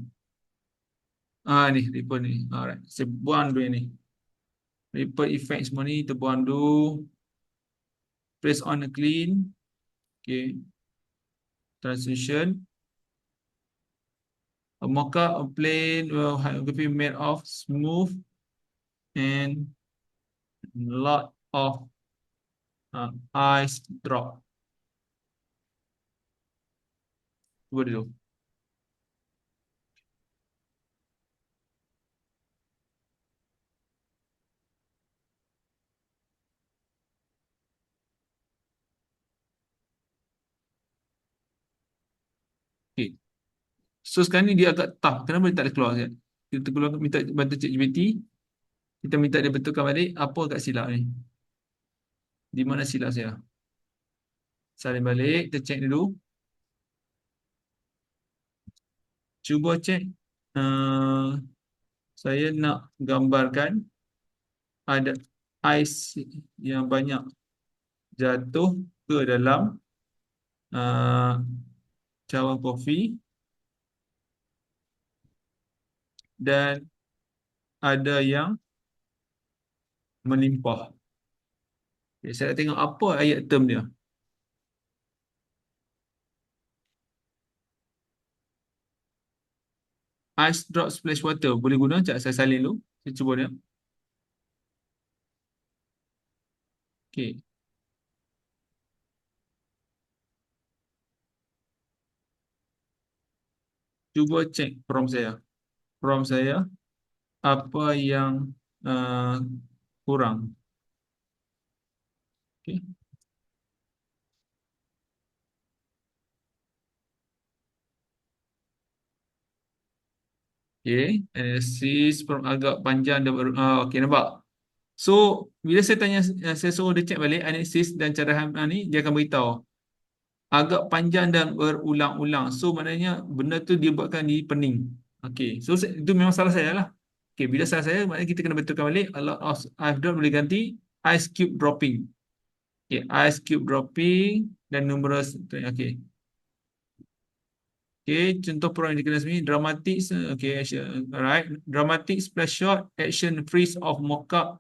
Ni ripple ni. Alright. Saya buang dulu yang ni. Ripple effect semua ni terbuang dulu. Press on a clean. Okay. Transition. A mocha of plane will be made of smooth and lot of ice drop. Cuba dulu. Okay. So sekarang ni dia agak tough. Kenapa dia tak boleh keluar? Kan? Kita keluar minta bantu ChatGPT, kita minta dia betulkan balik apa kat silap ni. Di mana silap saya? Salin balik, kita check dulu. Cuba check. Uh, saya nak gambarkan ada ais yang banyak jatuh ke dalam uh, cawan kopi dan ada yang melimpah. Okay, saya nak tengok apa ayat term dia. Ice drop splash water. Boleh guna? Sekejap saya salin dulu. Saya cuba dia. Okay. Cuba cek prompt saya. Prompt saya, apa yang uh, kurang. Okay. Okay. Analysis prompt agak panjang. Okay, nampak? So, bila saya tanya, saya suruh dia check balik analisis dan cara ni, dia akan beritahu agak panjang dan berulang-ulang. So, maknanya benda tu dia buatkan di pening. Okay, so itu memang salah saya lah. Okay, bila salah saya, maknanya kita kena betulkan balik. A lot of I've done boleh ganti ice cube dropping. Okay, ice cube dropping dan numerous. Okay. Okay, contoh program yang dikenal sini, dramatic, okay, action, alright. Dramatic splash shot, action freeze of mock-up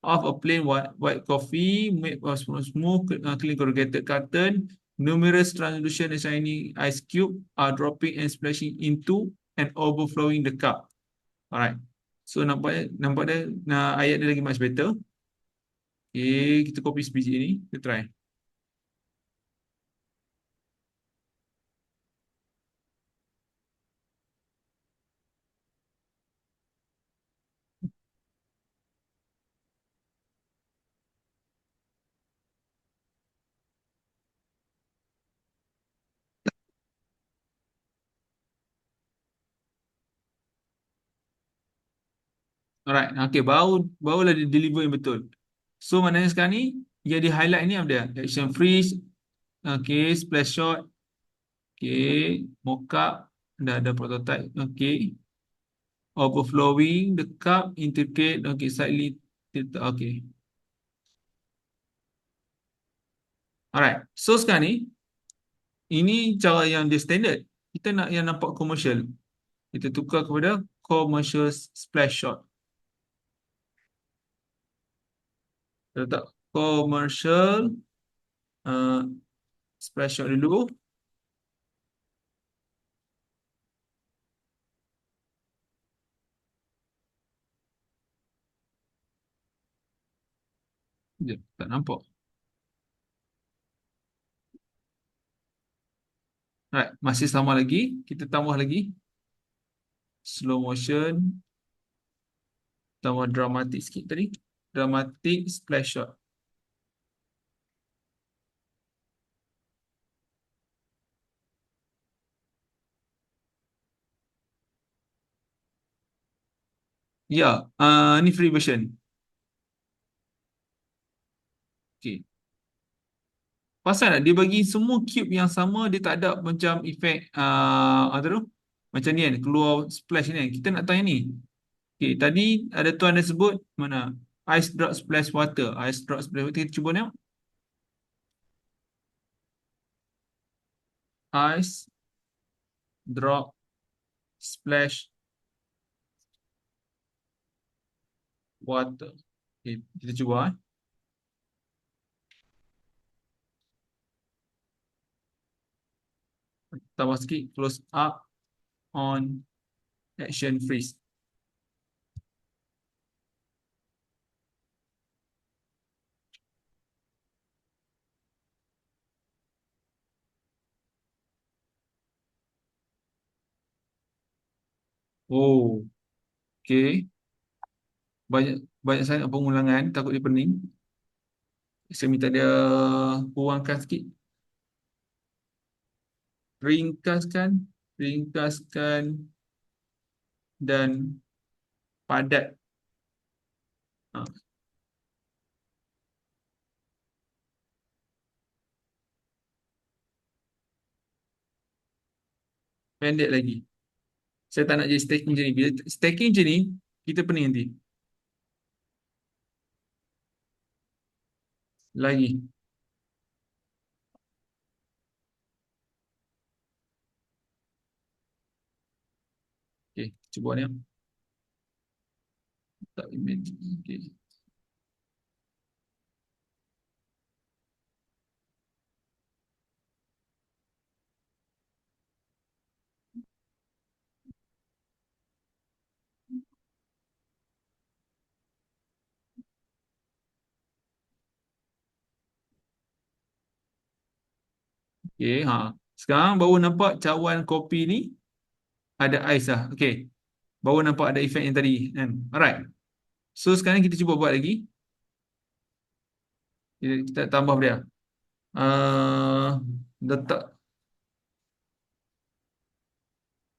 of a plain white coffee made of smooth, clean corrugated carton. Numerous translucent and shiny ice cube are dropping and splashing into and overflowing the cup. Alright. So nampak dia ayat dia lagi much better. Okay, kita copy sebiji ni, kita try. Alright, okay, barulah dia deliver yang betul. So maknanya sekarang ni dia di highlight ni apa dia? Action freeze, okay, splash shot, okay, mockup, dah ada prototype, okay, overflowing the cup, intricate, okay, slightly tilted, okay. Alright, so sekarang ni ini cara yang dia standard. Kita nak yang nampak commercial. Kita tukar kepada commercial splash shot. Kita letak commercial uh, splash shot dulu. Sekejap, tak nampak. Alright, masih sama lagi. Kita tambah lagi. Slow motion. Tambah dramatic sikit tadi. Dramatic splash shot. Ya, ni free version. Okay. Pasal tak? Dia bagi semua cube yang sama, dia tak ada macam efek apa tu? Macam ni kan, keluar splash ni kan. Kita nak tahu yang ni. Okay, tadi ada tuan dia sebut mana? Ice drop splash water. Ice drop splash water. Kita cuba tengok. Ice drop splash water. Okay, kita cuba tambah sikit, close up on action freeze. Oh, okey. Banyak banyak sangat pengulangan, takut dia pening. Saya minta dia kurangkan sikit. Ringkaskan, ringkaskan dan padat. Ha, pendek lagi. Saya tak nak jadi stacking macam ni. Bila stacking macam ni, kita pening nanti. Lagi. Okey, cuba ni. Tak image. Okey. Okey, ha. Sekarang baru nampak cawan kopi ni ada ais lah. Okey. Baru nampak ada efek yang tadi kan. Alright. So sekarang kita cuba buat lagi. Kita tambah dia. Letak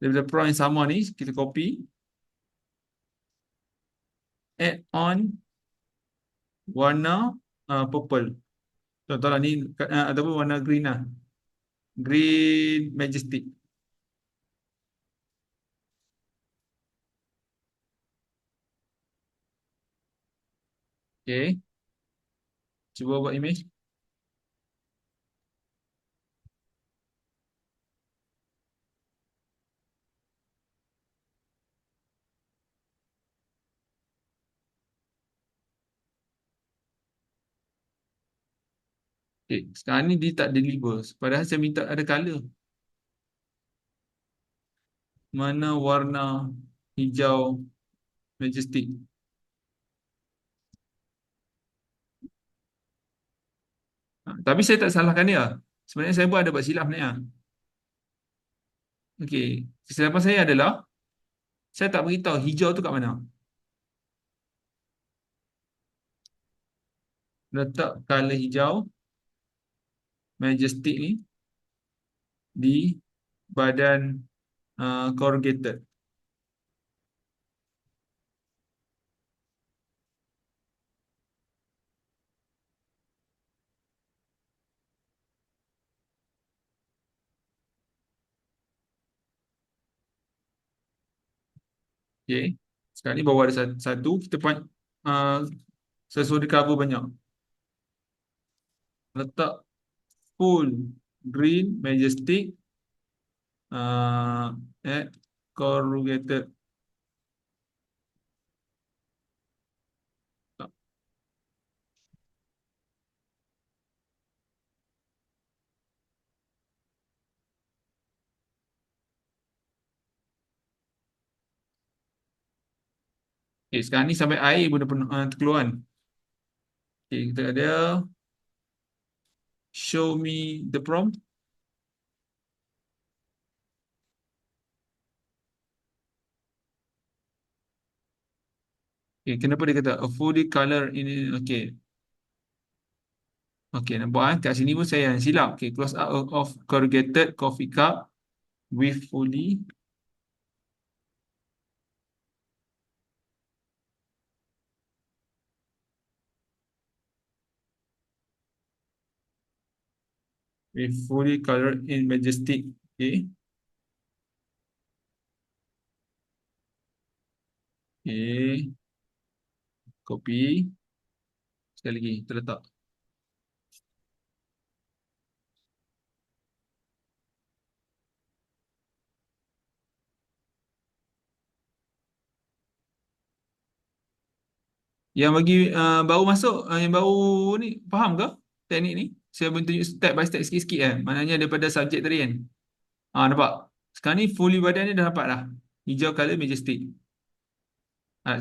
daripada prompt yang sama ni kita copy, add on warna purple. Contohlah ni ataupun warna green lah. Green Majestic. Okey. Cuba buat image. Okey, sekarang ni dia tak deliver. Padahal saya minta ada color. Mana warna hijau Majestic? Tapi saya tak salahkan dia. Sebenarnya saya pun ada buat silap ni. Okey, kesilapan saya adalah saya tak beritahu hijau tu kat mana. Letak color hijau Majestic ni di badan corrugated. Okey. Sekarang ni bawa ada satu. Kita sesuai cover banyak. Letak full green Majestic at corrugated. Okay, sekarang ni sampai air pun dah penuh, terkeluar kan. Okay, kita ada show me the prompt. Okay, kenapa dia kata a fully color ini? Okay. Okay, nampak kan? Kat sini pun saya yang silap. Okay, close out of corrugated coffee cup with fully colored in Majestic. Okay. Okay. Copy. Sekali lagi, terletak. Yang bagi baru masuk, yang baru ni, faham ke teknik ni? Saya tunjuk step by step sikit-sikit kan. Maknanya daripada subjek tadi kan. Nampak? Sekarang ni fully badan ni dah dapat dah. Hijau color Majestic.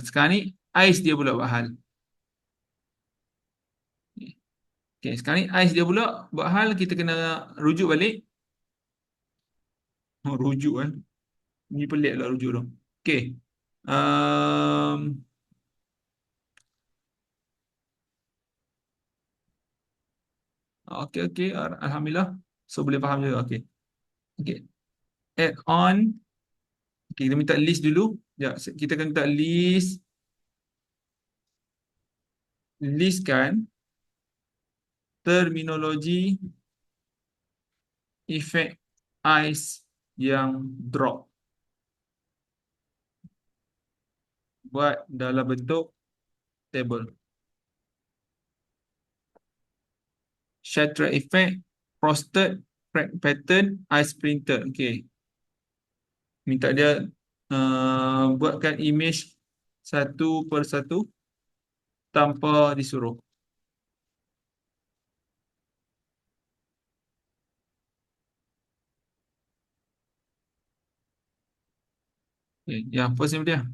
Sekarang ni ais dia pula buat hal. Okay, sekarang ni ais dia pula buat hal, kita kena rujuk balik. Rujuk kan. Ni pelik lah rujuk tu. Okey. Um, okey, okey. Alhamdulillah. So, boleh faham juga. Okey. Okey. Add on. Okey, kita minta list dulu. Ya, kita akan minta listkan terminologi efek ais yang drop. Buat dalam bentuk table. Shatter effect, frosted, crack pattern, ice printer. Okey. Minta dia buatkan image satu per satu tanpa disuruh. Okay. Yang first ni dia.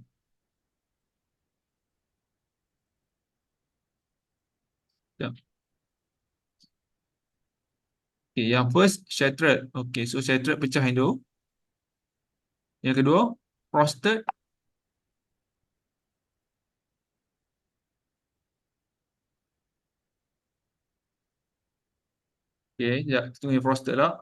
Ya. Okay. Yang first shattered. Okay. So shattered pecah yang tu. Yang kedua frosted. Okay. Ya. Tunggu yang frosted lah.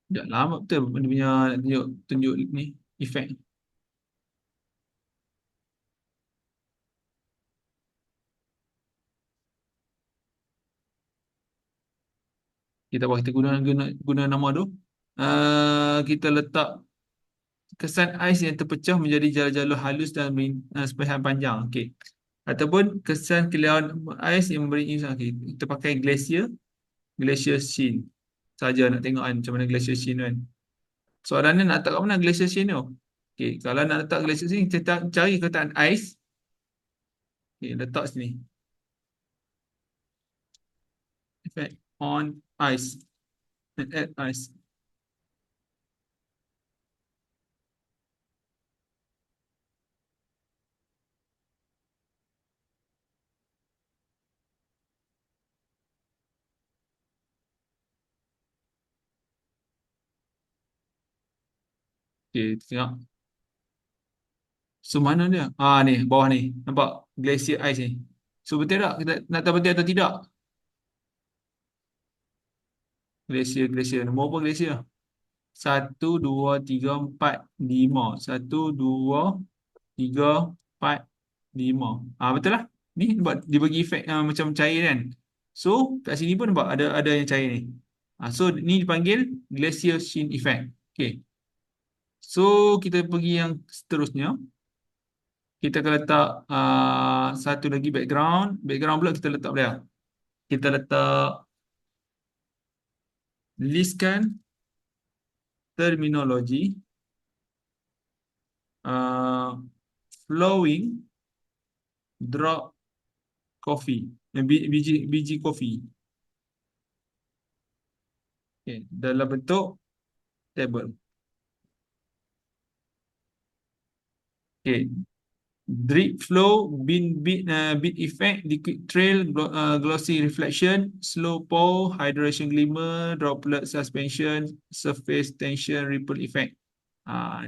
Dah lama betul dia punya tunjuk ni efek. Kita buat kita guna nama tu. Kita letak kesan ais yang terpecah menjadi jalur-jalur halus dan sepadan panjang. Okey. Ataupun kesan kilauan ais yang memberi insan. Okay. Kita pakai glacier sheen. Saja nak tengok kan macam mana glacier sheen kan. Soalannya nak letak kat mana glacier sheen tu? Okey, kalau nak letak glacier sheen kita cari kataan ais. Okey, letak sini. Effect on ice. And add ice. Okey, tengok. So mana dia? Ni, bawah ni. Nampak glacier ice ni. So betul tak? Kita nak tahu betul atau tidak? Glacier. Nombor apa glacier? 1, 2, 3, 4, 5. 1, 2, 3, 4, 5. Betul lah. Ni buat dia bagi efek macam cair kan. So kat sini pun nampak ada yang cair ni. So ni dipanggil glacier sheen effect. Okay. So kita pergi yang seterusnya. Kita akan letak satu lagi background. Background pula kita letak boleh. Kita letak listkan terminologi flowing drop coffee, biji kopi. Okay. Dalam bentuk table. Okay. Drip flow, bead effect, liquid trail, glossy reflection, slow pour, hydration glimmer, droplet suspension, surface tension, ripple effect.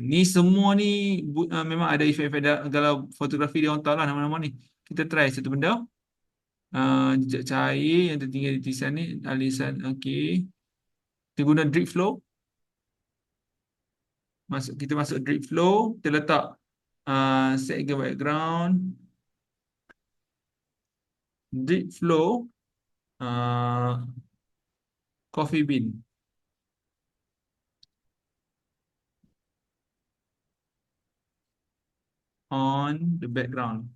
Ni semua ni memang ada efek-efek kalau fotografi dia orang tahu lah nama-nama ni. Kita try satu benda. Jejak cair yang tertinggal di tulisan ni, alisan. Okey. Kita guna drip flow. Kita masuk drip flow, kita letak set ke background. Drip flow coffee bean on the background.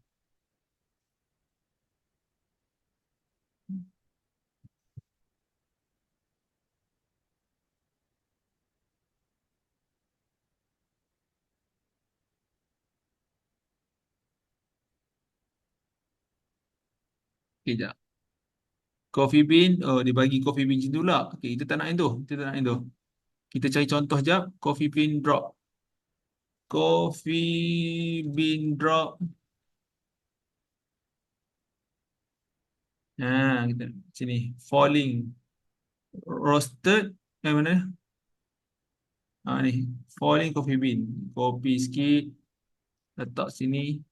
Okey, jap. Coffee bean, dia bagi coffee bean macam tu lah. Okey, kita tak nak yang tu. Kita cari contoh jap. Coffee bean drop. Coffee bean drop. Kita sini falling roasted mana? Ni falling coffee bean. Kopi sikit letak sini.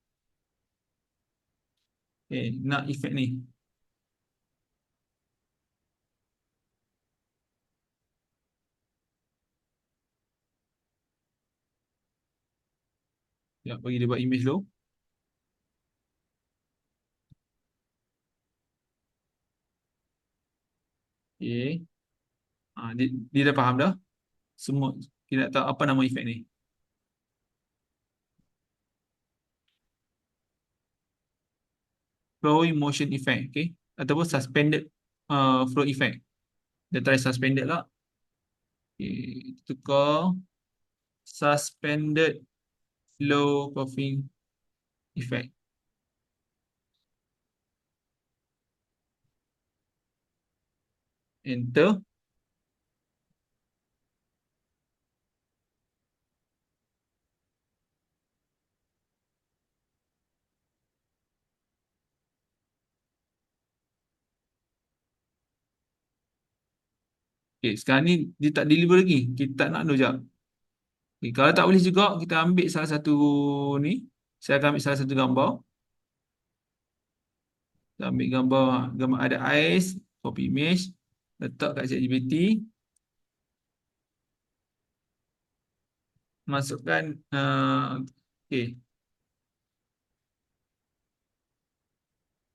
Nak efek ni. Ya, bagi dia buat image dulu. Okey. Dia dah faham dah. Semua kita nak tahu apa nama efek ni. Flowing motion effect, okay? Ataupun suspended flow effect. Dia try suspended lah. Okay, tukar suspended flow coughing effect. Enter. Okay, sekarang ni dia tak deliver lagi. Kita tak nak dulu jap. Okay, kalau tak boleh juga, kita ambil salah satu ni. Saya akan ambil salah satu gambar. Kita ambil gambar ada ais, copy image, letak kat ChatGPT. Masukkan okay.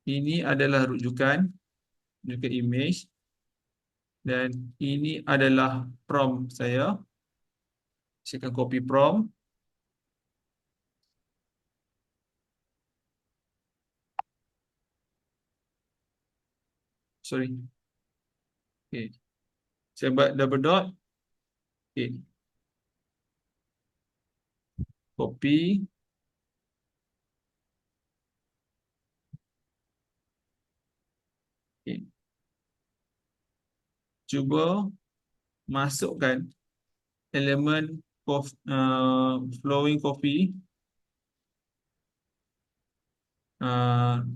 Ini adalah rujukan image dan ini adalah prompt saya. Saya akan copy prompt. Sorry. Okay. Saya buat double dot. Okay. Copy. Okay. Cuba masukkan elemen flowing coffee,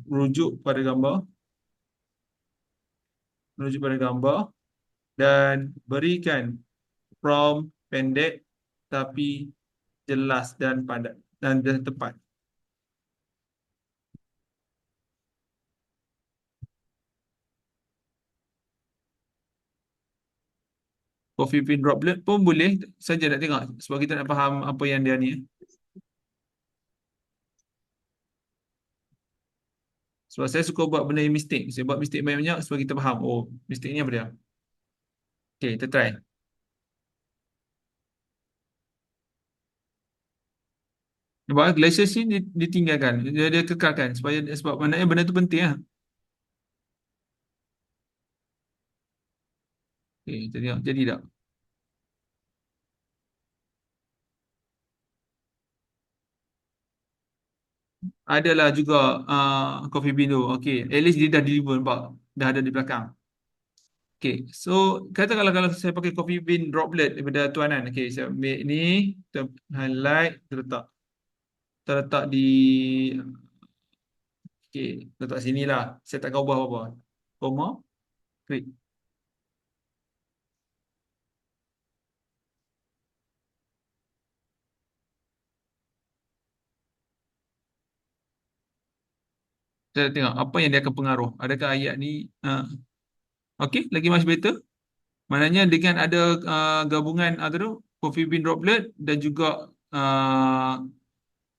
rujuk pada gambar, dan berikan prompt pendek tapi jelas dan padat dan tepat. Coffee bean droplet pun boleh saja nak tengok sebab kita nak faham apa yang dia ni. Sebab saya suka buat benda yang mistake. Saya buat mistake banyak-banyak supaya kita faham. Oh, mistake ni apa dia? Okay, kita try. Sebab glacier ni ditinggalkan. Dia kekalkan. Sebab maknanya benda tu penting lah. Okay, kita tengok. Jadi tak? Adalah juga coffee bean tu. Okay, at least dia dah deliver, nampak? Dah ada di belakang. Okay, so katakanlah kalau saya pakai coffee bean droplet daripada tuanan. Okay, saya ambil ni, kita highlight, terletak di, okay, letak sini lah. Saya tak ubah apa-apa. Koma, klik. Saya tengok apa yang dia akan pengaruh. Adakah ayat ni, okay, lagi much better. Maknanya dengan ada gabungan tu, coffee bean droplet dan juga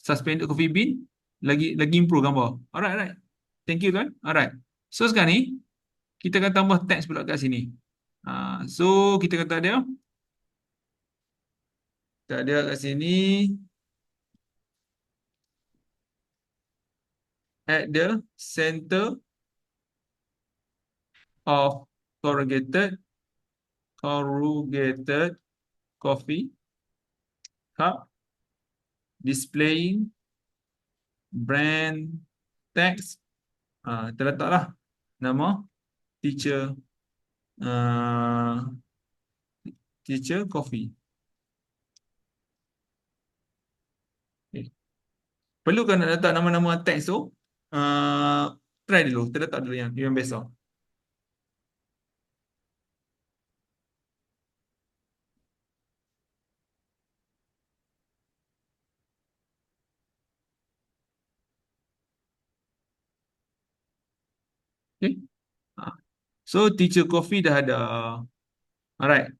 suspended coffee bean, lagi improve gambar. Alright. Thank you tuan. Alright. So sekarang ni kita akan tambah teks pula kat sini. So kita kata dia kat sini at the center of corrugated coffee cup displaying brand text. Terletaklah nama teacher coffee. Okay. Perlu kan nak letak nama-nama teks tu? Try dulu, terletak dulu yang besar. Okay. Ah. So teacher coffee dah ada. Alright.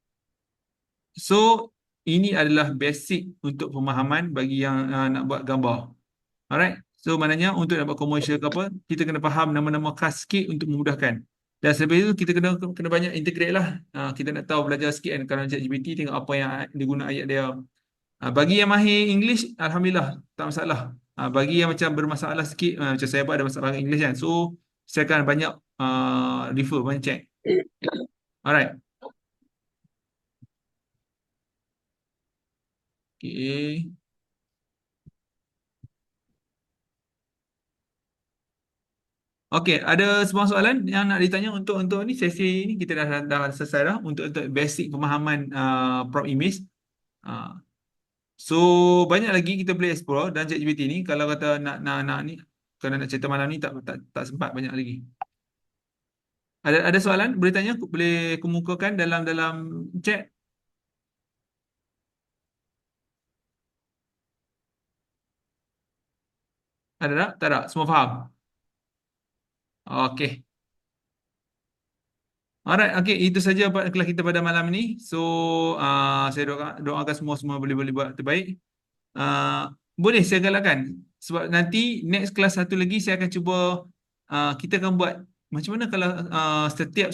So ini adalah basic untuk pemahaman bagi yang nak buat gambar. Alright. So maknanya untuk nak buat commercial ke apa, kita kena faham nama-nama khas sikit untuk memudahkan. Dan selepas itu kita kena banyak integrate lah. Kita nak tahu belajar sikit kan kalau ChatGPT tengok apa yang dia guna ayat dia. Bagi yang mahir English, Alhamdulillah, tak masalah. Bagi yang macam bermasalah sikit, macam saya pun ada masalah English kan. So, saya akan banyak refer, banyak check. Alright. Okay. Okay, ada semua soalan yang nak ditanya untuk ni sesi ni kita dah selesai dah untuk basic pemahaman prompt image. Uh, so banyak lagi kita boleh explore dan ChatGPT ni kalau kata nak ni kalau nak cerita malam ni tak sempat banyak lagi. Ada soalan boleh tanya boleh kemukakan dalam chat. Ada tak? Tak ada. Semua faham. Okey. Alright, okey, itu saja kelas kita pada malam ini. So, saya doakan semua boleh buat terbaik. Uh, Boleh saya galakkan sebab nanti next kelas satu lagi saya akan cuba kita akan buat macam mana kalau setiap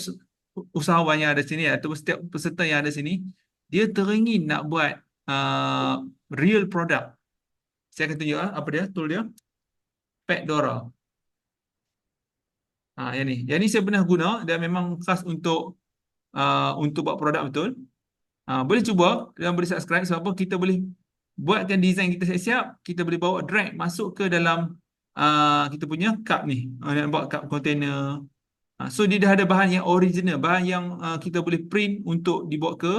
usahawan yang ada sini atau setiap peserta yang ada sini dia teringin nak buat uh, real product. Saya akan tunjuk apa dia, tool dia. Petdora. Yang ni saya pernah guna dan memang khas untuk buat produk betul. Boleh cuba dan boleh subscribe sebab apa kita boleh buatkan design kita siap-siap, kita boleh bawa drag masuk ke dalam kita punya cup ni. Nak buat cup container. So dia dah ada bahan yang original, bahan yang kita boleh print untuk dibawa ke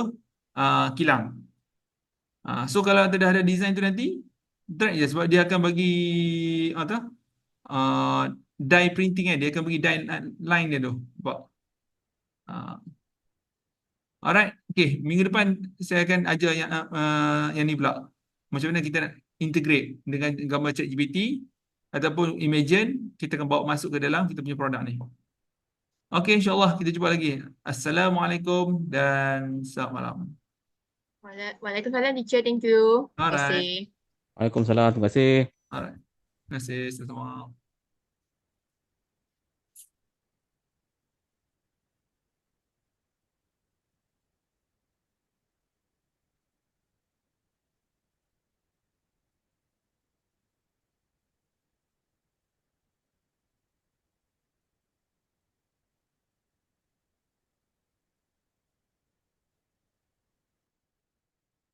kilang. So kalau dah ada design tu nanti, drag je sebab dia akan bagi apa tu? uh, die printing kan, dia akan bagi die line dia tu. Nampak? Uh, Alright, okay. Minggu depan saya akan ajar yang ni pula. Macam mana kita nak integrate dengan gambar ChatGPT ataupun Imagen, kita akan bawa masuk ke dalam kita punya produk ni. Okay, insyaAllah kita jumpa lagi. Assalamualaikum dan selamat malam. Waalaikumsalam, teacher. Thank you. Terima Alright, kasih. Waalaikumsalam. Terima kasih. alright. Terima kasih. Sama-sama.